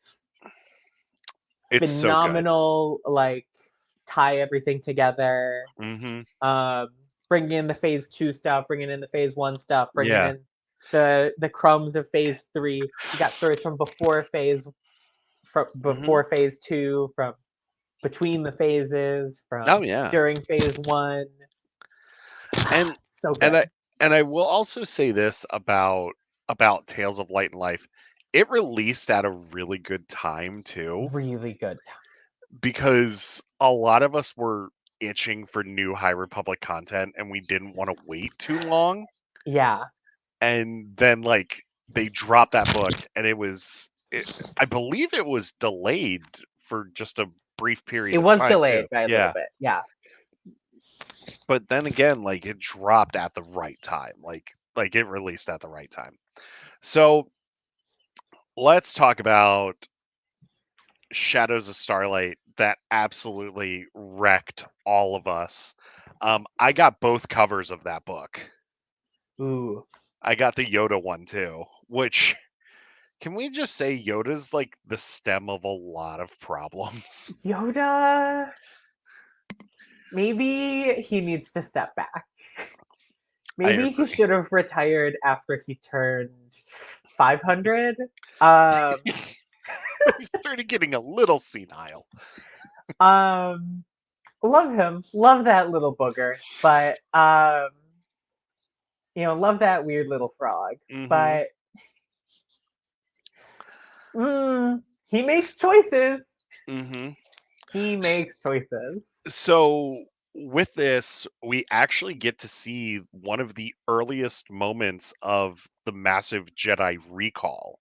it's so good. phenomenal. Like tie everything together. hmm Bringing in the Phase 2 stuff, bringing in the Phase 1 stuff, bringing Yeah. in the crumbs of Phase 3. You got stories from hmm before Phase 2, from between the phases, from Oh yeah. during Phase 1. And So and I good. and I will also say this about Tales of Light and Life. It released at a really good time too, Really good. because a lot of us were itching for new High Republic content and we didn't want to wait too long. Yeah. And then like they dropped that book and I believe it was delayed for just a brief It period of was time too. delayed by a little Yeah. bit. Yeah. But then again, like it dropped at the right time. Like it released at the right time. So let's talk about Shadows of Starlight that absolutely wrecked all of us. I got both covers of that book. Ooh. I got the Yoda one too, which can we just say Yoda's like the stem of a lot of problems? Yoda. Maybe he needs to step back. I Maybe he agree. should have retired after he turned 500. Um, He started getting a little senile. um, love him, love that little booger, but love that weird little frog. hmm But he makes choices. hmm He makes choices. So with this, we actually get to see one of the earliest moments of the massive Jedi recall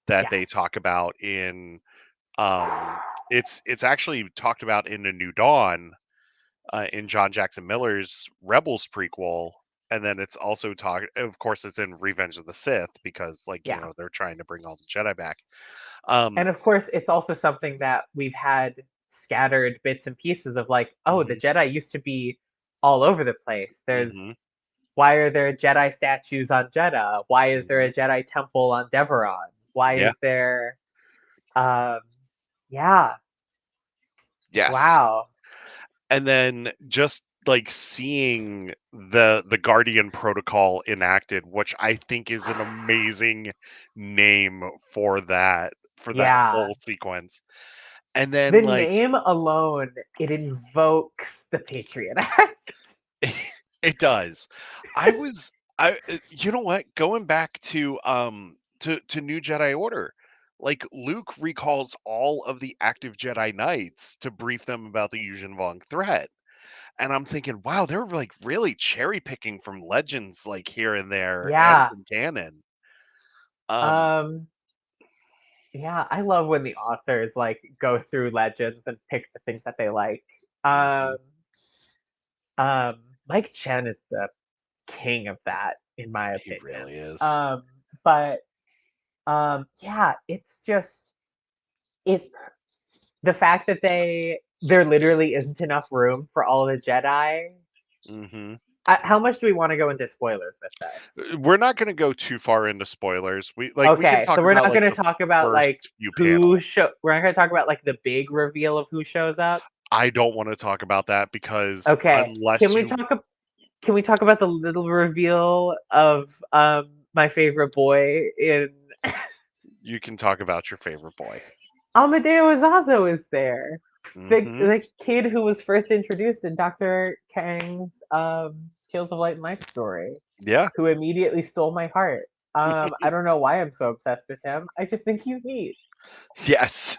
that they Yes. talk about in it's actually talked about in A New Dawn, in John Jackson Miller's Rebels prequel, and then it's also talked, of course it's in Revenge of the Sith, because like Yeah. they're trying to bring all the Jedi back. um And of course, it's also something that we've had scattered bits and pieces of, like, oh, the mhm, Jedi used to be all over the place. There's mhm, Why are there Jedi statues on Jeddah? Why is there a Mhm. Jedi temple on Deveron? Why Yeah. is there um yeah, Yes. wow. And then just like seeing the Guardian Protocol enacted, which I think is an amazing name for that Yeah. whole sequence. And then The like name alone, it invokes the Patriot Act. it does. I was you know what? Going back to New Jedi Order, like Luke recalls all of the active Jedi Knights to brief them about the Yuuzhan Vong threat. And I'm thinking, wow, they're like really cherry picking from legends like here and there and Yeah. from canon. Um, Um yeah, I love when the authors like go through legends and pick the things that they like. mhm, Um um Mike Chen is the king of that in my he opinion. really is. But yeah, it's just it the fact that there literally isn't enough room for all the Jedi. Hmm. How much do we want to go into spoilers with this? We're not going to go too far into spoilers. We can Okay, so talk we're about not like going to the talk about like first few panels. we're not going to talk about like the big reveal of who shows up. I don't want to talk about that because Okay, unless you can we talk about the little reveal of my favorite boy in you can talk about your favorite boy. Amadeo Azazo is there. Hmm. The kid who was first introduced in Dr. Kang's Tales of Light and Life story, Yeah. who immediately stole my heart. I don't know why I'm so obsessed with him. I just think he's neat. Yes.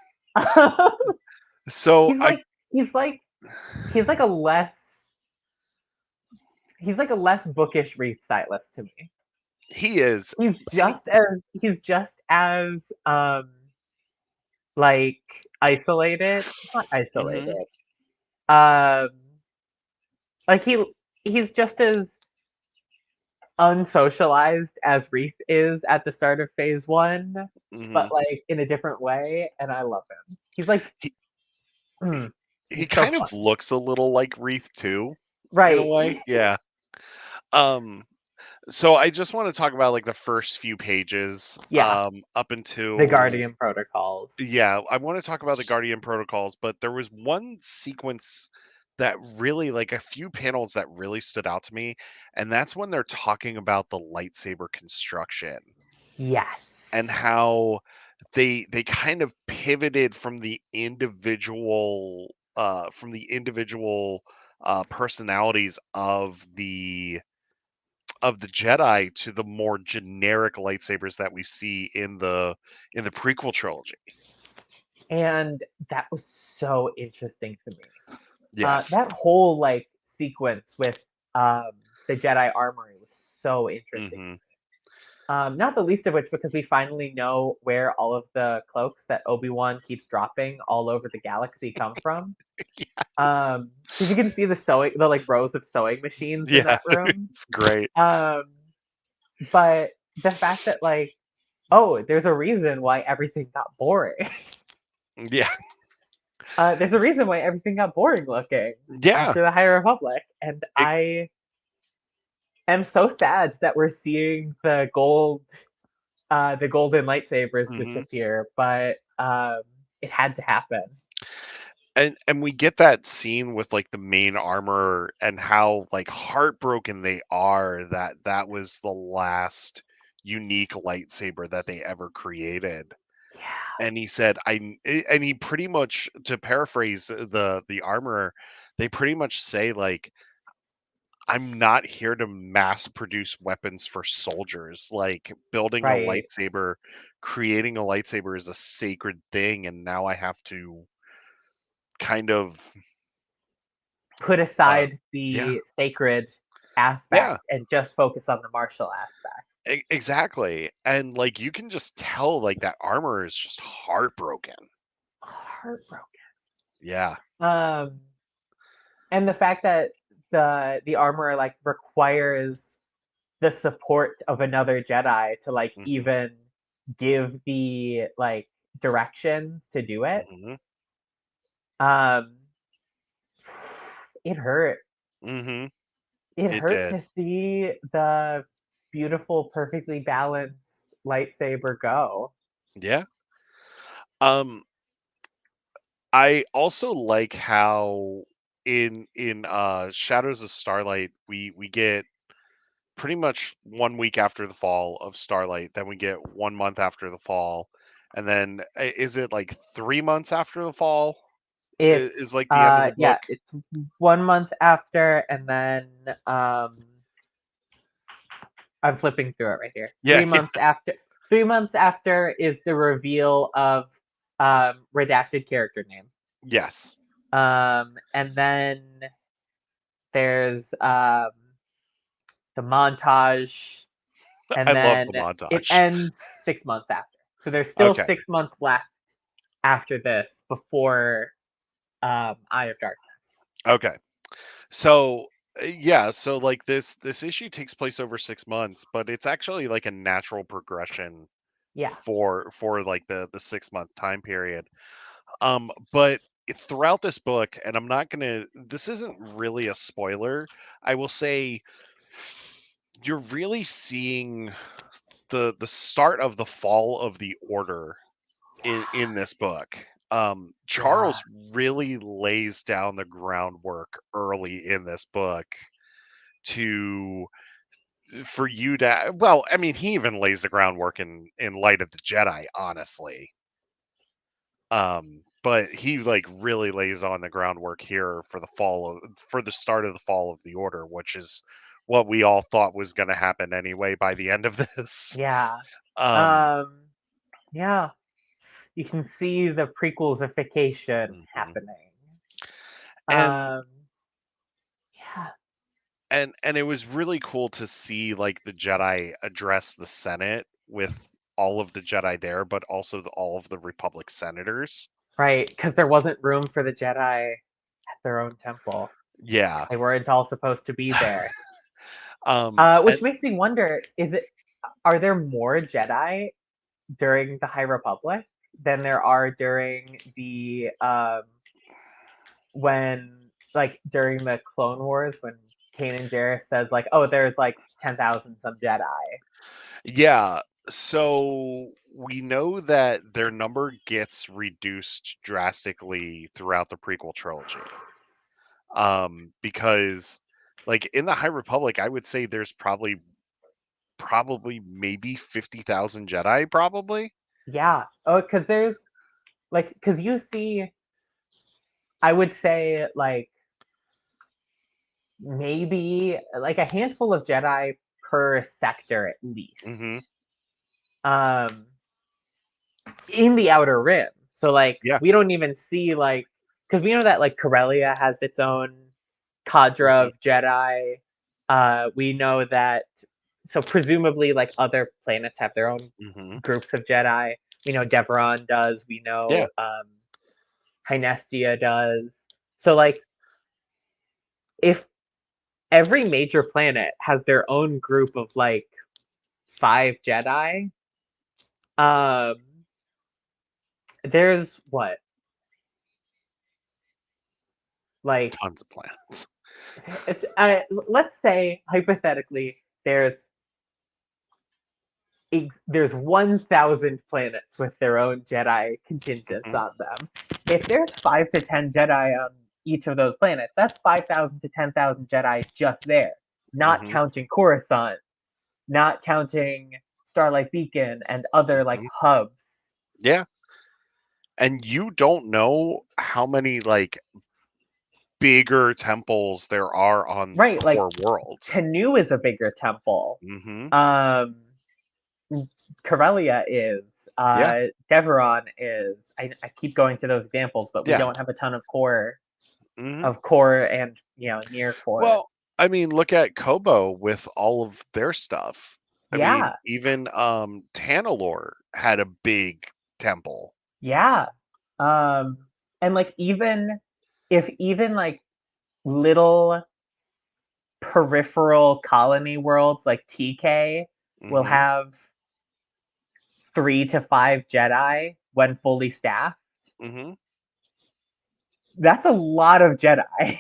So he's I like he's like he's like a less he's like a less bookish Wreath stylist to me. he is He's and he, just as like isolated, not mhm. isolated. Um like he's just as unsocialized as Wreath is at the start of phase one, but Mhm. like in a different way, and I love him. He's like He mm, he he's so kind fun. of looks a little like Wreath too, in a Right. way. Yeah. Um, so I just want to talk about like the first few pages, Yeah. up The until Guardian protocols. yeah, I want to talk about the Guardian protocols, but there was one sequence that really like a few panels that really stood out to me, and that's when they're talking about the lightsaber construction and Yes. how they kind of pivoted from the individual personalities of the Jedi to the more generic lightsabers that we see in the prequel trilogy. And that was so interesting to me. Yes. That whole like sequence with um the Jedi armory was so interesting. Hmm. Not the least of which because we finally know where all of the cloaks that Obi-Wan keeps dropping all over the galaxy come from. Yes. Because you can see the like rows of sewing machines in Yeah, that room. it's great. Um, but the fact that like, oh, there's a reason why everything got boring. Yeah. There's a reason why everything got boring looking Yeah. after the High Republic, and It, I am so sad that we're seeing the golden lightsabers mhm. disappear, but it had to happen. And we get that scene with like the main armor and how like heartbroken they are that that was the last unique lightsaber that they ever created. Yeah, And he said and he pretty much, to paraphrase the armorer, they pretty much say like, I'm not here to mass produce weapons for soldiers. Like building a right. lightsaber, creating a lightsaber is a sacred thing, and now I have to kind of Put uh aside yeah. the sacred Yeah, aspect and just focus on the martial aspect. exactly. And like you can just tell like that armor is just heartbroken. Heartbroken. Yeah. Um, and the fact that the armor like requires the support of another Jedi to like Hmm. even give the like directions to do it. Hmm. Um, it hurt. Hmm. It It hurt did. to see the beautiful, perfectly balanced lightsaber go. Yeah. Um, I also like how in Shadows of Starlight we get pretty much 1 week after the fall of Starlight, then we get 1 month after the fall, and then is it like 3 months after the fall is It's like the end of the yeah, book? it's 1 month after, and then I'm flipping through it right here. Yeah, 3 months after. 3 months after is the reveal of redacted character name. yes. And then there's the montage, I and love then the it montage. ends 6 months after. So there's still Okay. 6 months left after this before Eye of Darkness. Okay. So yeah, so like this issue takes place over 6 months, but it's actually like a natural progression Yeah. for like the 6-month time period. But throughout this book, and I'm not gonna this isn't really a spoiler, I will say you're really seeing the start of the fall of the order in this book. Yeah. Charles really lays down the groundwork early in this book to for you to well, I mean, he even lays the groundwork in Light of the Jedi, honestly. But he like really lays on the groundwork here for the start of the fall of the order, which is what we all thought was going to happen anyway by the end of this. Yeah. Um, Um, yeah. You can see the prequelsification mhm. happening. and Um, yeah. and it was really cool to see like the Jedi address the Senate with all of the Jedi there, but also all of the Republic senators. Right, because there wasn't room for the Jedi at their own temple. Yeah. They weren't all supposed to be there. And Which makes me wonder: are there more Jedi during the High Republic than there are during the when like during the Clone Wars when Kanan Jarrus says like, oh, there's like 10,000 some Jedi. yeah, so we know that their number gets reduced drastically throughout the prequel trilogy. Because like in the High Republic, I would say there's probably maybe 50,000 Jedi probably. Yeah. Oh, because there's like because you see, I would say like maybe like a handful of Jedi per sector at least. Mhm. Um, in the Outer Rim. So like Yeah. we don't even see like because we know that like Corellia has its own cadre Mhm. of Jedi. We know that so presumably like other planets have their own Mhm. groups of Jedi. We know Deveron does. We Yeah. know Hynestia does. So like if every major planet has their own group of like 5 Jedi, um, there's what like Tons of planets. let's say hypothetically there's 1,000 planets with their own Jedi contingents Mhm. on them. If there's 5 to 10 Jedi on each of those planets, that's 5,000 to 10,000 Jedi just there, not Mhm. counting Coruscant, not counting Starlight Beacon and other like Mhm. hubs. Yeah. And you don't know how many like bigger temples there are on Right, like core worlds. Canu is a bigger temple. Mhm. Um, Corellia is. Yeah. Deveron is. I keep going to those examples, but we Yeah. don't have a ton of core Mhm. and near core. Well, I mean, look at Kobo with all of their stuff. I mean, Yeah, even Tanalorr had a big temple. yeah. Um, and like even like little peripheral colony worlds like TK will Mhm. have 3 to 5 Jedi when fully staffed. Mhm. That's a lot of Jedi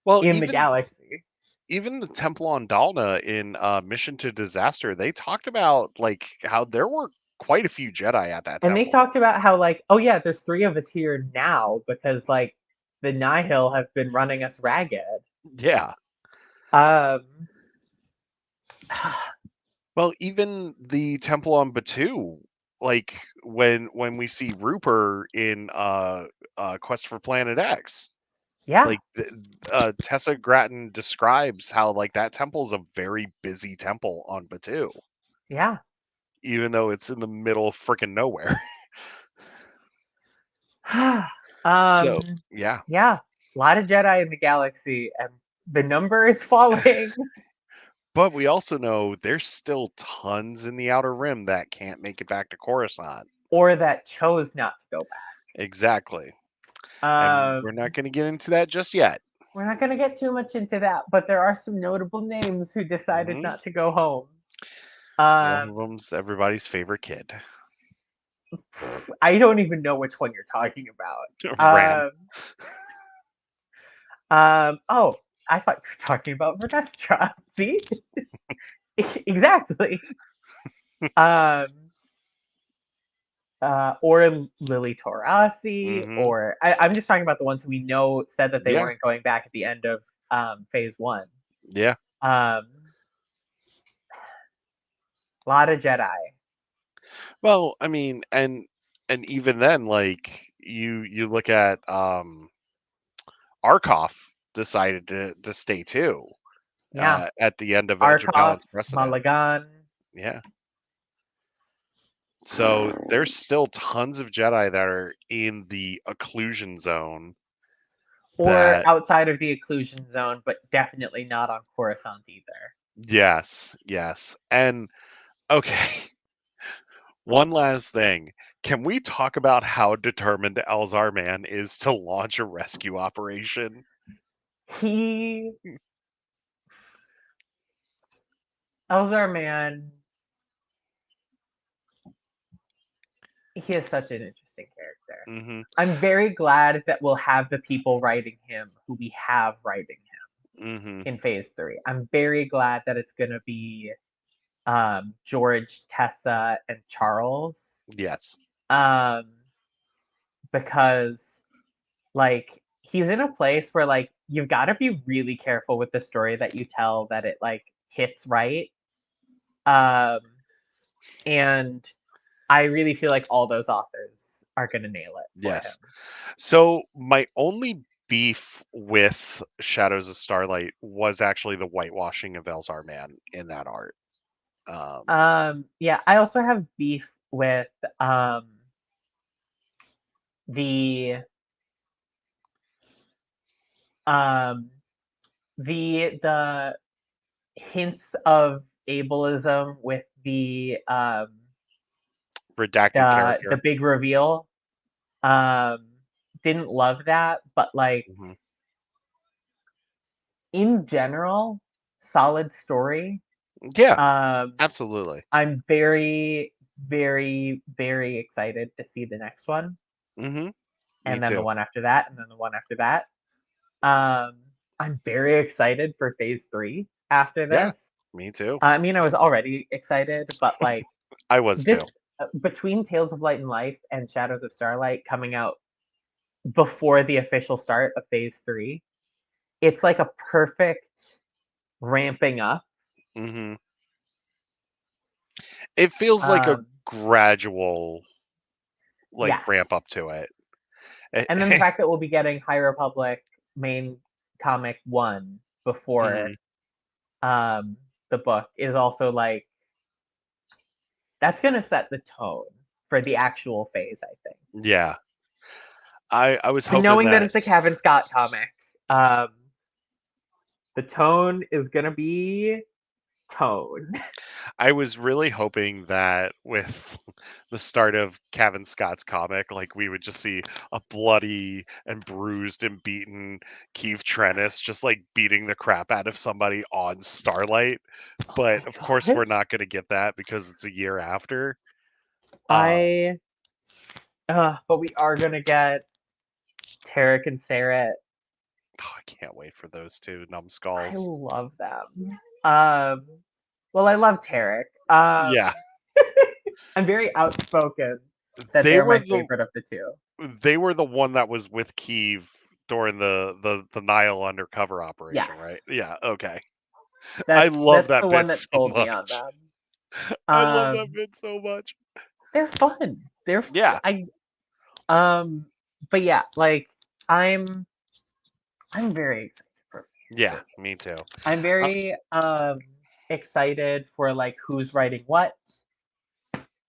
Well, in the even galaxy. even the Temple on Dalna in Mission to Disaster, they talked about like how there were quite a few Jedi at that And they temple. talked about how, like, oh yeah, there's 3 of us here now because, like, the Nihil have been running us ragged. Yeah. Um, Well, even the Temple on Batuu, like when we see Rupert in Quest for Planet X, yeah, like Tessa Gratton describes how like that temple is a very busy temple on Batuu, yeah. even though it's in the middle of freaking nowhere. So um, yeah, yeah, a lot of Jedi in the galaxy, and the number is falling. but we also know there's still tons in the Outer Rim that can't make it back to Coruscant. Or that chose not to go Exactly, back. and we're not going to get into that just yet. We're not going to get too much into that, but there are some notable names who decided Hmm. not to go home. One Um, of them's everybody's favorite kid, I don't even know which one you're talking Ram. about. Oh, I thought you were talking about Vernestra. See? Exactly. Um, or Lily Torasi, Hmm. or I'm just talking about the ones we know said that they Yeah, weren't going back at the end of phase 1. yeah. A lot of Jedi. Well, I mean, and even then, like you look at Arkoff decided to stay too Yeah. at the end of Edge of Arkoff, Balance Precedent. Mulligan. Yeah. So there's still tons of Jedi that are in the occlusion zone Or that outside of the occlusion zone, but definitely not on Coruscant either. yes, yes. And okay, one last thing. Can we talk about how determined Elzar Man is to launch a rescue operation? He, Elzar Man, he is such an interesting character. Hmm. I'm very glad that we'll have the people writing him who we have writing him Hmm. in phase 3. I'm very glad that it's going to be George, Tessa, and Charles. Yes. Um, because, like, he's in a place where, like, you've got to be really careful with the story that you tell, that it, like, hits right. Um, and I really feel like all those authors are going to nail it for him. Yes. So my only beef with Shadows of Starlight was actually the whitewashing of Elzar Man in that art. Yeah, I also have beef with the um the hints of ableism with Redacted the character. big reveal. Um, didn't love that, but, like, Hmm. in general, solid story. Yeah, Um, absolutely. I'm very, very, very excited to see the next one, Hmm. Me and then the too. one after that, and then the one after that. I'm very excited for phase 3 after Yeah, this. me too. I mean, I was already excited, but, like, I was too. this between Tales of Light and Life and Shadows of Starlight coming out before the official start of phase 3, it's like a perfect ramping up. Hmm. It feels like a Um, gradual like yes. ramp up to it. And then the fact that we'll be getting High Republic main comic 1 before Hmm. um, the book is also, like, that's going to set the tone for the actual phase, I think. Yeah, I was And hoping knowing that that it's a Kevin Scott comic, um, the tone is going to be tone. I was really hoping that with the start of Kevin Scott's comic, like we would just see a bloody and bruised and beaten Keith Trennis just like beating the crap out of somebody on Starlight. Oh my But of course, we're gosh. not going to get that because it's a year after. Um, I but we are gonna get Tarek and Sarah Oh, I can't wait for those two I numbskulls. love them. Well, I love Tarek. Yeah, I'm very outspoken that they they're were my the favorite of the two. they were the one that was with Keeve during the Nile undercover Yes, operation, right? Yeah, okay. I that's love that's that the one bit that so sold me on much. them. I love that Um, bit so much. they're fun. Yeah, I um, but yeah, like I'm I'm very excited for phase yeah, three. me too. I'm Uh, very excited for like who's writing what.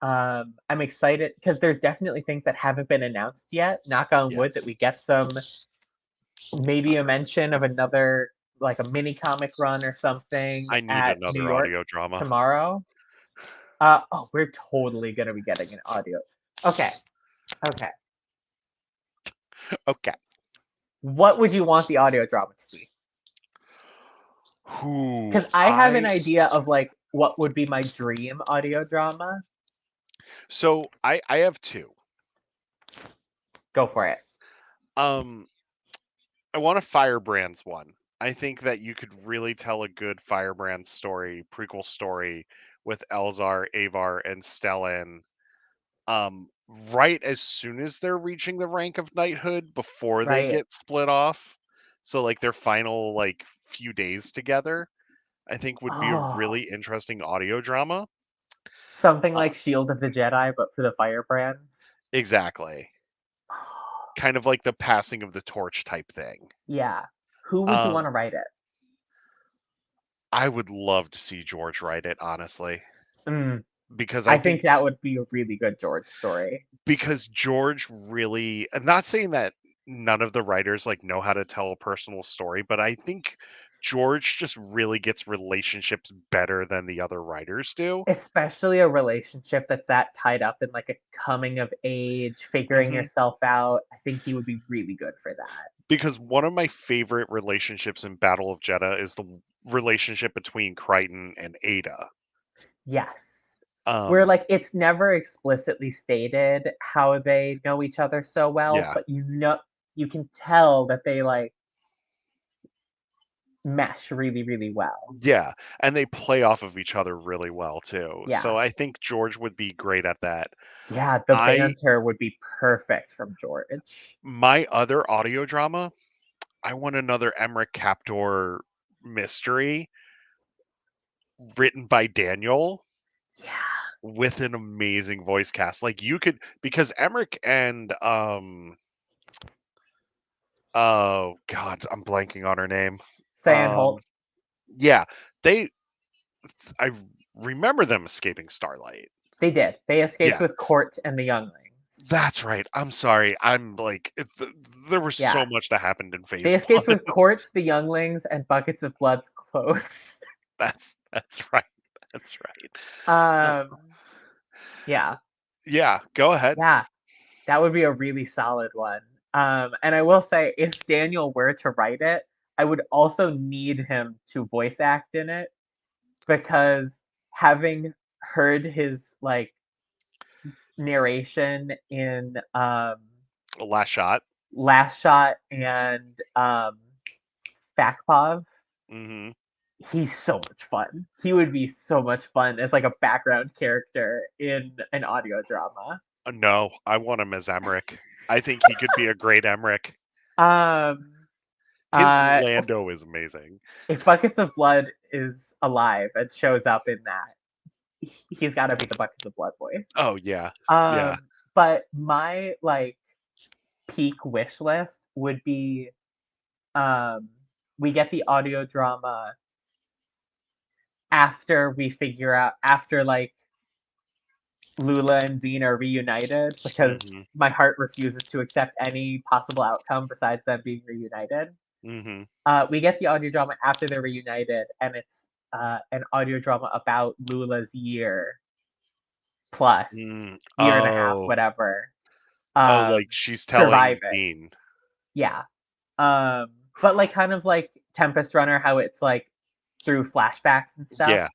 I'm excited because there's definitely things that haven't been announced yet. Knock on wood that yes, we get some, maybe a mention of another, like a mini comic run or something I need at New another York audio drama. tomorrow. Oh, we're totally gonna be getting an audio. Okay, okay. Okay. What would you want the audio drama to be? Who Because I have an idea of like what would be my dream audio drama. I have two. Go for it. Um, I want a Firebrands one. I think that you could really tell a good Firebrand story, prequel story with Elzar, Avar, and Stellan. Right as soon as they're reaching the rank of knighthood before they Right. get split off. So like their final like few days together, I think would be a Oh, really interesting audio drama. something Uh, like Shield of the Jedi, but for the Firebrands. exactly. Kind of like the passing of the torch type thing. Yeah. Who would you want Um, to write it? I would love to see George write it, honestly, Mm, because I I think think that would be a really good George story. because George really, I'm not saying that none of the writers like know how to tell a personal story, but I think George just really gets relationships better than the other writers do. Especially a relationship that's that tied up in like a coming of age, figuring hmm yourself out. I think he would be really good for that. Because one of my favorite relationships in Battle of Jeddah is the relationship between Crichton and Ada. Yes. Where Um, like it's never explicitly stated how they know each other so well, yeah, but you can tell that they like mesh really, really well. yeah, and they play off of each other really well too. Yeah. So I think George would be great at that. Yeah, the I banter would be perfect from George. My other audio drama, I want another Emmerich Captor mystery written by Daniel Yeah. with an amazing voice cast. Like you could because Emmerich and oh god, I'm blanking on her name. Sand Holt. Yeah, they I remember them escaping Starlight. They did. They escaped Yeah, with Court and the Younglings. that's right. I'm sorry. I'm like there was so Yeah. much that happened in They phase escaped 1. with Court, the Younglings, and Buckets of Blood's clothes. That's right. That's right. Uh, um, yeah. yeah, go ahead. Yeah. That would be a really solid one. And I will say, if Daniel were to write it, I would also need him to voice act in it because having heard his like narration in Last shot. Last Shot and Fakpov, Mhm. he's so much fun. He would be so much fun as like a background character in an audio drama. No, I want him as Emmerich. I think he could be a great Emmerich. Um, His uh, Lando is amazing. if Buckets of Blood is alive and shows up in that, he's got to be the Buckets of Blood voice. Oh yeah. Yeah. Um, but my like peak wish list would be um, we get the audio drama after we figure out after like Lula and Zine are reunited because Mhm. my heart refuses to accept any possible outcome besides them being reunited. Mhm. We get the audio drama after they're reunited, and it's an audio drama about Lula's year plus Mm. year and a half, Oh. whatever, Oh, um, like she's telling surviving. Zine. Yeah. But like kind of like Tempest Runner, how it's like through flashbacks and stuff. Yeah,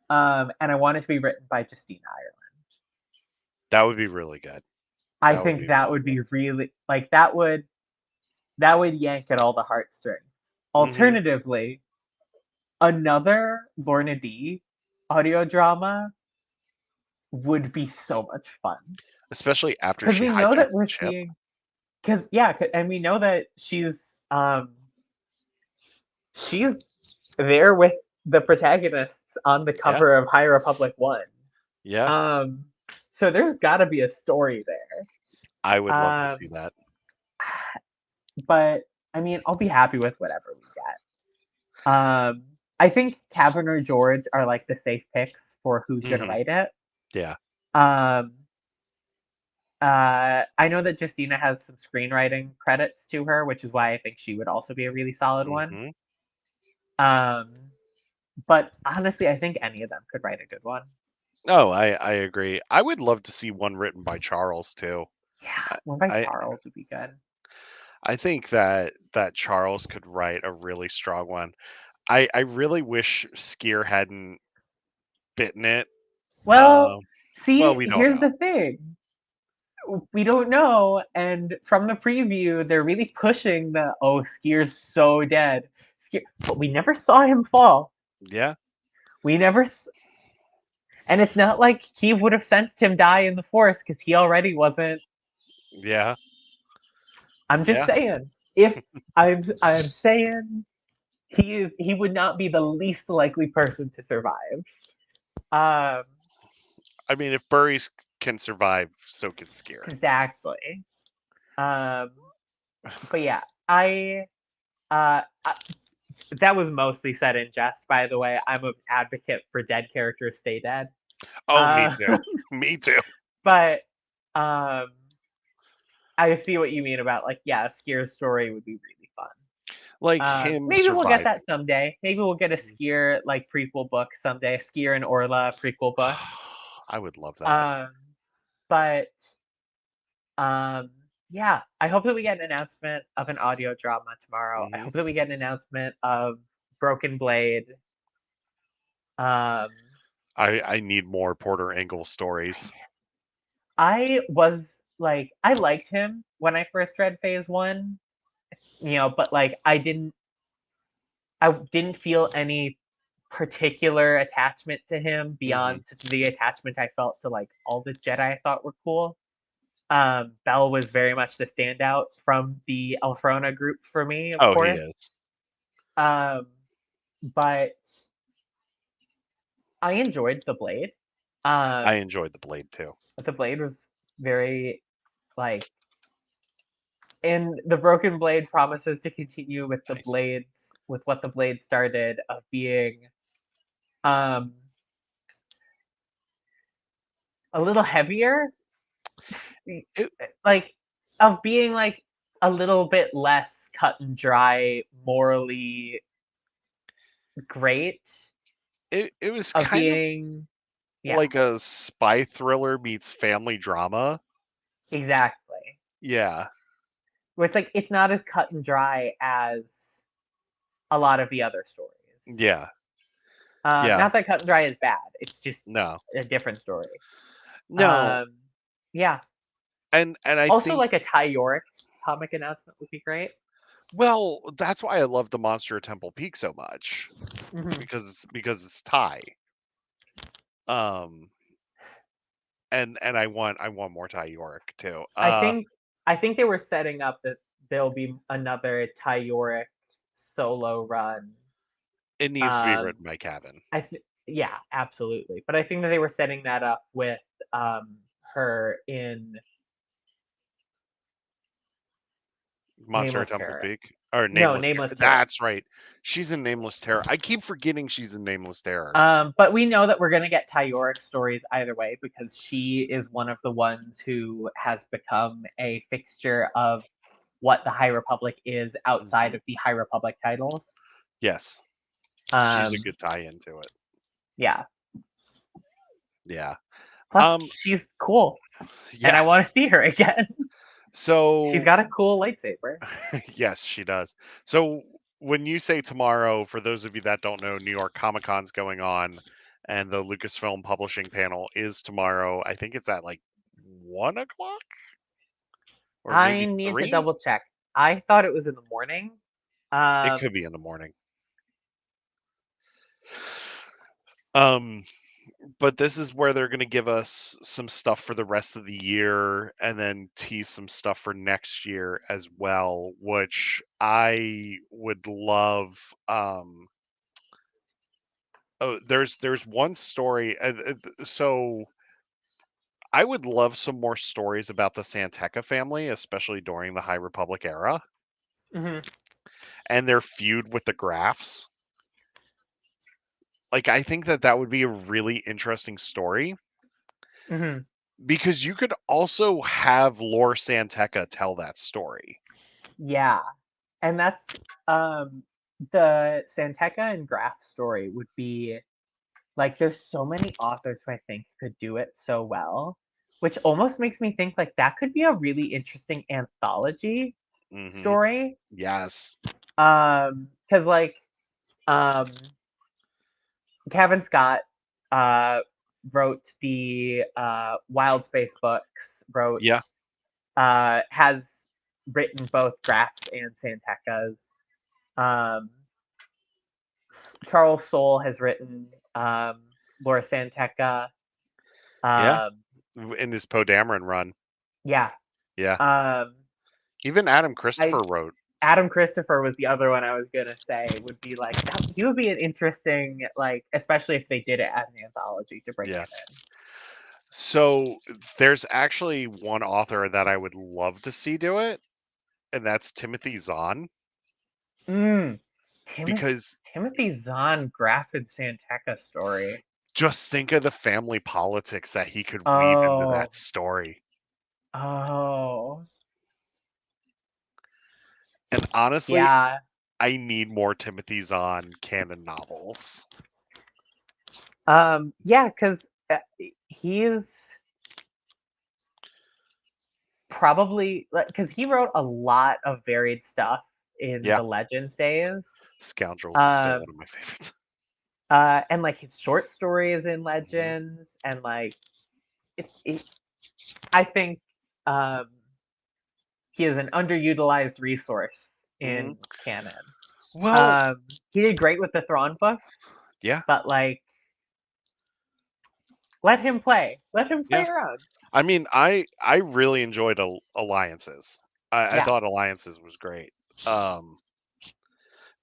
And I want it to be written by Justine Ireland. that would be really good. I That would think be that really would good. be really like that would that would yank at all the heartstrings. Hmm. Alternatively, another Lorna D audio drama would be so much fun. Especially after Because she we know that hijacks the we're ship. seeing, because yeah, and we know that she's there with the protagonists on the Yeah. cover of High Republic 1. Yeah. Um, so there's got to be a story there. I would love to Um, see that. but I mean, I'll be happy with whatever we get. I think Kevin or George are like the safe picks for who's gonna Hmm. write it. Yeah. Um, I know that Justina has some screenwriting credits to her, which is why I think she would also be a really solid one. Hmm. Um, but honestly, I think any of them could write a good one. Oh, I agree. I would love to see one written by Charles too. Yeah, I one by I, Charles would be good. I think that Charles could write a really strong one. I really wish Skier hadn't bitten it. Well, Um, well, see, we don't here's know. the thing. We don't know, and from the preview, they're really pushing the Skier's so dead. Skier, but we never saw him fall. Yeah. We never, and it's not like he would have sensed him die in the forest because he already wasn't. Yeah. I'm just Yeah. saying. If I'm saying he would not be the least likely person to survive. Um, I mean, if Burries can survive, so can Skier. exactly. Um, but yeah, uh, I that was mostly said in jest. By the way, I'm an advocate for dead characters stay dead. Oh, me Uh, too. Me too. but um, I see what you mean about like yeah, Skier's story would be really fun. Like him Maybe we'll get that surviving. someday. Maybe we'll get a Skier like prequel book someday. Skier and Orla prequel book. I would love that. Um, but um, yeah, I hope that we get an announcement of an audio drama tomorrow. I Hmm. hope that we get an announcement of Broken Blade. Um, I need more Porter Engel stories. I was like, I liked him when I first read Phase One, but like I didn't feel any particular attachment to him Hmm. beyond the attachment I felt to like all the Jedi I thought were cool. Bell was very much the standout from the Elfrona group for me, of Oh, he course. is. Um, but I enjoyed the Blade. I Um, enjoyed the Blade too. the Blade was very like, and the Broken Blade promises to continue with the Nice. blades, with what the Blade started of being um a little heavier, It like of being like a little bit less cut and dry, morally great, it was of kind of being yeah, like a spy thriller meets family drama. exactly. Yeah. Where it's like it's not as cut and dry as a lot of the other stories. Yeah. Yeah. Not that cut and dry is bad. It's just No. a different story. No. Um, yeah. And I Also, think like a Ty York comic announcement would be great. well, that's why I love the Monster at Temple Peak so much Mm-hmm. because it's Ty. Um and I want more Ty York too. I think I think they were setting up that there'll be another Ty York solo run. It needs to be Um, written by Kevin. yeah, absolutely. But I think that they were setting that up with her in Monster at Nameless Temple Terror. Peak or No, Nameless Terror. Nameless Terror. That's right. She's in Nameless Terror. I keep forgetting she's in Nameless Terror. But we know that we're gonna get Ty York stories either way because she is one of the ones who has become a fixture of what the High Republic is outside Mhm. of the High Republic titles. Yes. She's a Um, good tie into it. yeah. Yeah. Plus, Um she's cool, and I yes. want to see her again. She's So got a cool lightsaber. yes, she does. So when you say tomorrow, for those of you that don't know, New York Comic Con's going on, and the Lucasfilm Publishing panel is tomorrow. I think it's at like 1 o'clock or I maybe need to 3. double check. I thought it was in the morning. It Um, could be in the morning. Um, but this is where they're going to give us some stuff for the rest of the year and then tease some stuff for next year as well, which I would love. Oh, there's one story. So I would love some more stories about the Santeca family, especially during the High Republic era mhm, and their feud with the Graffs. Like, I think that that would be a really interesting story mhm. because you could also have Lore Santeca tell that story. Yeah, and that's um the Santeca and Graph story would be like there's so many authors who I think could do it so well, which almost makes me think like that could be a really interesting anthology Hmm. story. Yes. Because like um Kevin Scott uh wrote the Wild Space books, wrote Yeah. has written both Graphs and Santeca's. Um, Charles Soule has written Laura Santeca. Yeah. Um, In his Poe Dameron run. yeah. Yeah. Um, Even Adam I Christopher wrote. Adam Christopher was the other one I was gonna say would be like he would be an interesting like especially if they did it as an anthology to bring him Yeah. So there's actually one author that I would love to see do it, and that's Timothy Zahn. in. Timothy Because Timothy Zahn Graph and Santeca story. just think of the family politics that he could weave into Oh, that story. oh, And honestly, yeah. I need more Timothy Zahn canon novels. Yeah, because he's probably because he wrote a lot of varied stuff in Yeah, the Legends days. Scoundrels is still Um, one of my favorites. and like his short stories in Mhm, Legends, and like it I think um, he is an underutilized resource mhm. in canon. Well, Um, he did great with the Thrawn books, yeah, but like let him play yeah. around. I mean, I really enjoyed Alliances. I Yeah, thought Alliances was great. Um,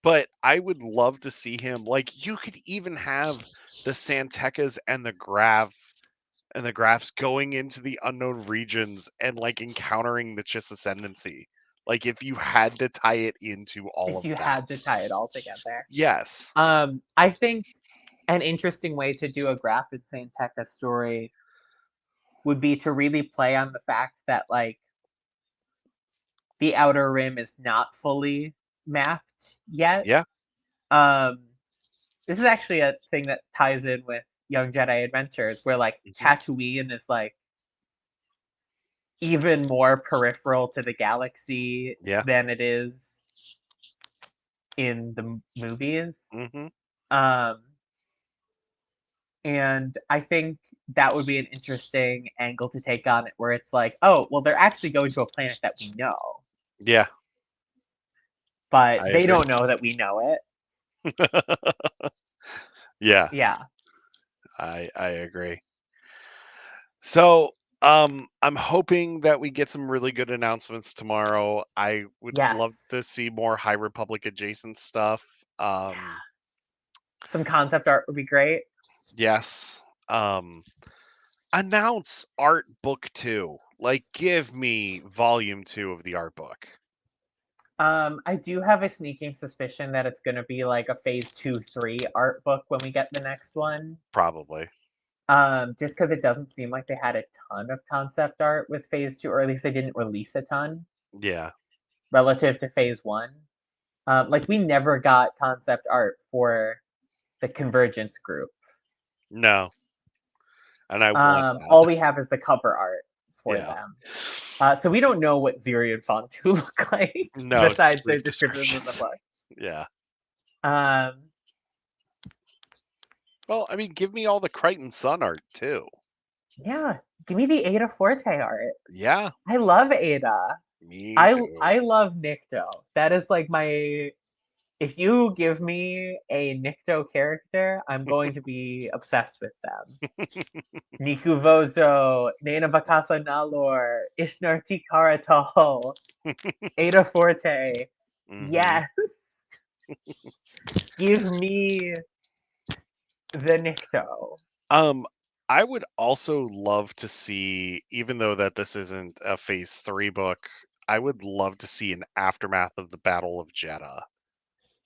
but I would love to see him. Like, you could even have the Santecas and the Graphs going into the unknown regions and like encountering the Chiss Ascendancy. Like, if you had to tie it into all if of you that. had to tie it all together. Yes. I think an interesting way to do a Graph and Santeca story would be to really play on the fact that like the outer rim is not fully mapped yet. Yeah. Um, this is actually a thing that ties in with Young Jedi Adventures, where like Mhm. Tatooine is like even more peripheral to the galaxy Yeah. than it is in the movies. Mhm. Um, and I think that would be an interesting angle to take on it, where it's like, oh, well, they're actually going to a planet that we know, Yeah. but I they agree. don't know that we know it. Yeah. Yeah. I agree. So, I'm hoping that we get some really good announcements tomorrow. I would love Yes. to see more High Republic adjacent stuff. Um, Some concept art would be great. yes. Um, announce art book 2. Like, give me volume 2 of the art book. I do have a sneaking suspicion that it's going to be like a phase 2, 3 art book when we get the next one. Probably. Just because it doesn't seem like they had a ton of concept art with phase 2, or at least they didn't release a ton Yeah. relative to phase 1. Like we never got concept art for the Convergence group. No. And I want All that. we have is the cover art for Yeah. them. So we don't know what Zirian Fontu look like No, just besides their brief descriptions in the descriptions. book. Yeah. Um, Well, I mean, give me all the Crichton Sun art too. yeah, give me the Ada Forte art. Yeah. I love Ada. Me I too. I love Nikto. That is like my. If you give me a Nikto character, I'm going to be obsessed with them. Nikuvozo, Nana Vakasa Nalor, Ishnarti Karatal, Ada Forte. Hmm. Yes. Give me the Nikto. Um, I would also love to see, even though that this isn't a Phase 3 book, I would love to see an aftermath of the Battle of Jeddah,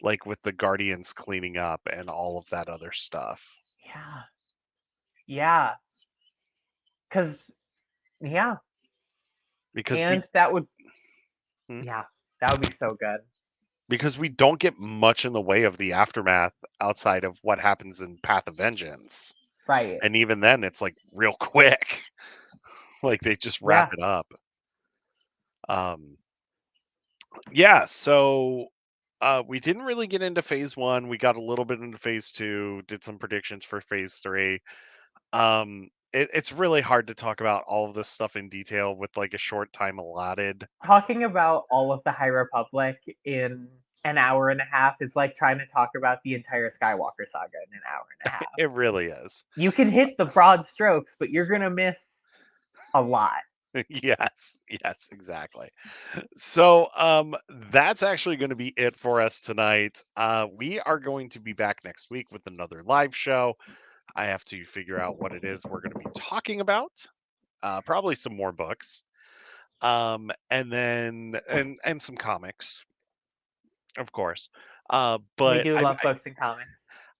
like with the Guardians cleaning up and all of that other stuff. Yeah. Yeah. Cause yeah. Because we And that would hmm, yeah, that would be so good. because we don't get much in the way of the aftermath outside of what happens in Path of Vengeance. Right. And even then it's like real quick. Like they just wrap Yeah. it up. Um yeah, so we didn't really get into phase 1. We got a little bit into phase 2, did some predictions for phase 3. It's really hard to talk about all of this stuff in detail with like a short time allotted. Talking about all of the High Republic in an hour and a half is like trying to talk about the entire Skywalker saga in an hour and a half. It really is. You can hit the broad strokes, but you're gonna miss a lot. Yes, yes, exactly. So, that's actually going to be it for us tonight. We are going to be back next week with another live show. I have to figure out what it is we're going to be talking about. Probably some more books. And then and some comics, of course. We But do I, love I books and comics.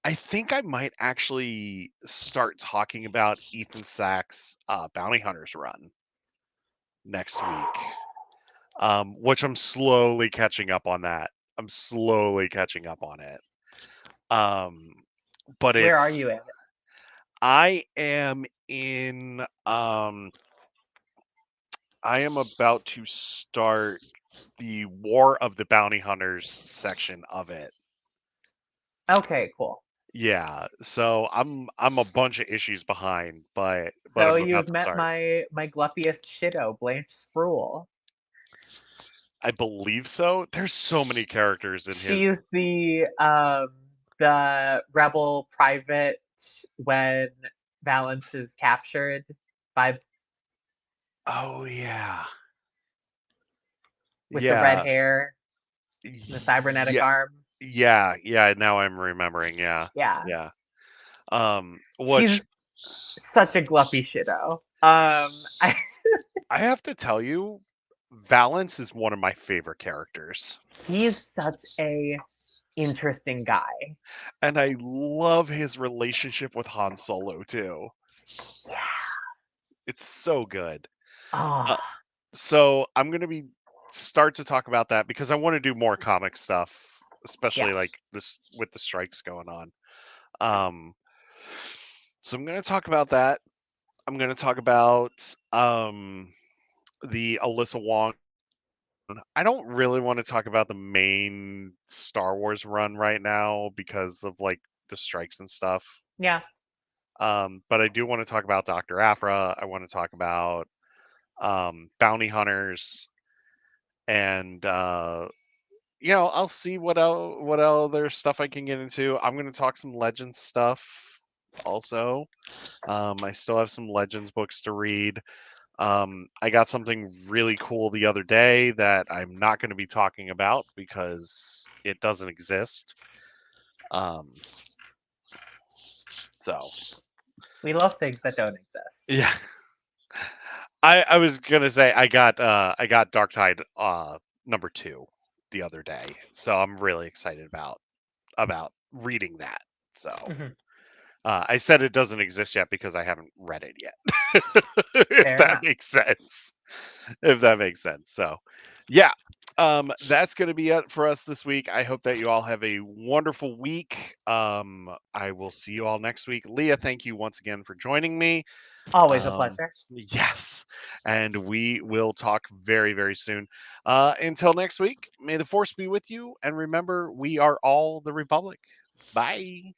I think I might actually start talking about Ethan Sachs' Bounty Hunters run next week. Which I'm slowly catching up on that. I'm slowly catching up on it. Um, but Where are it's you in? I am in I am about to start the War of the Bounty Hunters section of it. Okay, cool. Yeah, so I'm a bunch of issues behind, but So I'm about you've to met start. my gluppiest shitto, Blanche Spruill. I believe so. There's so many characters in his. She's the rebel private when Valance is captured by Oh yeah. with the red Yeah. hair and the cybernetic Yeah. arm. Yeah, yeah, now I'm remembering, yeah. Yeah. Yeah. Which She's such a gluppy shitto. I I have to tell you, Valance is one of my favorite characters. he's such a interesting guy. And I love his relationship with Han Solo too. Yeah. It's so good. Oh, Uh, so I'm gonna be start to talk about that because I want to do more comic stuff, yeah. especially like this with the strikes going on. Um, so I'm gonna talk about that. I'm gonna talk about the Alyssa Wong. I don't really want to talk about the main Star Wars run right now because of like the strikes and stuff. Yeah. But I do want to talk about Dr. Aphra. I want to talk about bounty hunters, and I'll see what other stuff I can get into. I'm going to talk some Legends stuff also. I still have some Legends books to read. I got something really cool the other day that I'm not going to be talking about because it doesn't exist. Um, so We love things that don't exist. yeah, I was gonna say I got Dark Tide number 2 the other day, so I'm really excited about reading that. So Mhm. I said it doesn't exist yet because I haven't read it yet. If Fair that enough. makes sense. If that makes sense. So, yeah. That's going to be it for us this week. I hope that you all have a wonderful week. I will see you all next week. Leah, thank you once again for joining me. Always a Um, pleasure. yes. And we will talk very, very soon. Until next week, may the force be with you. And remember, we are all the Republic. Bye.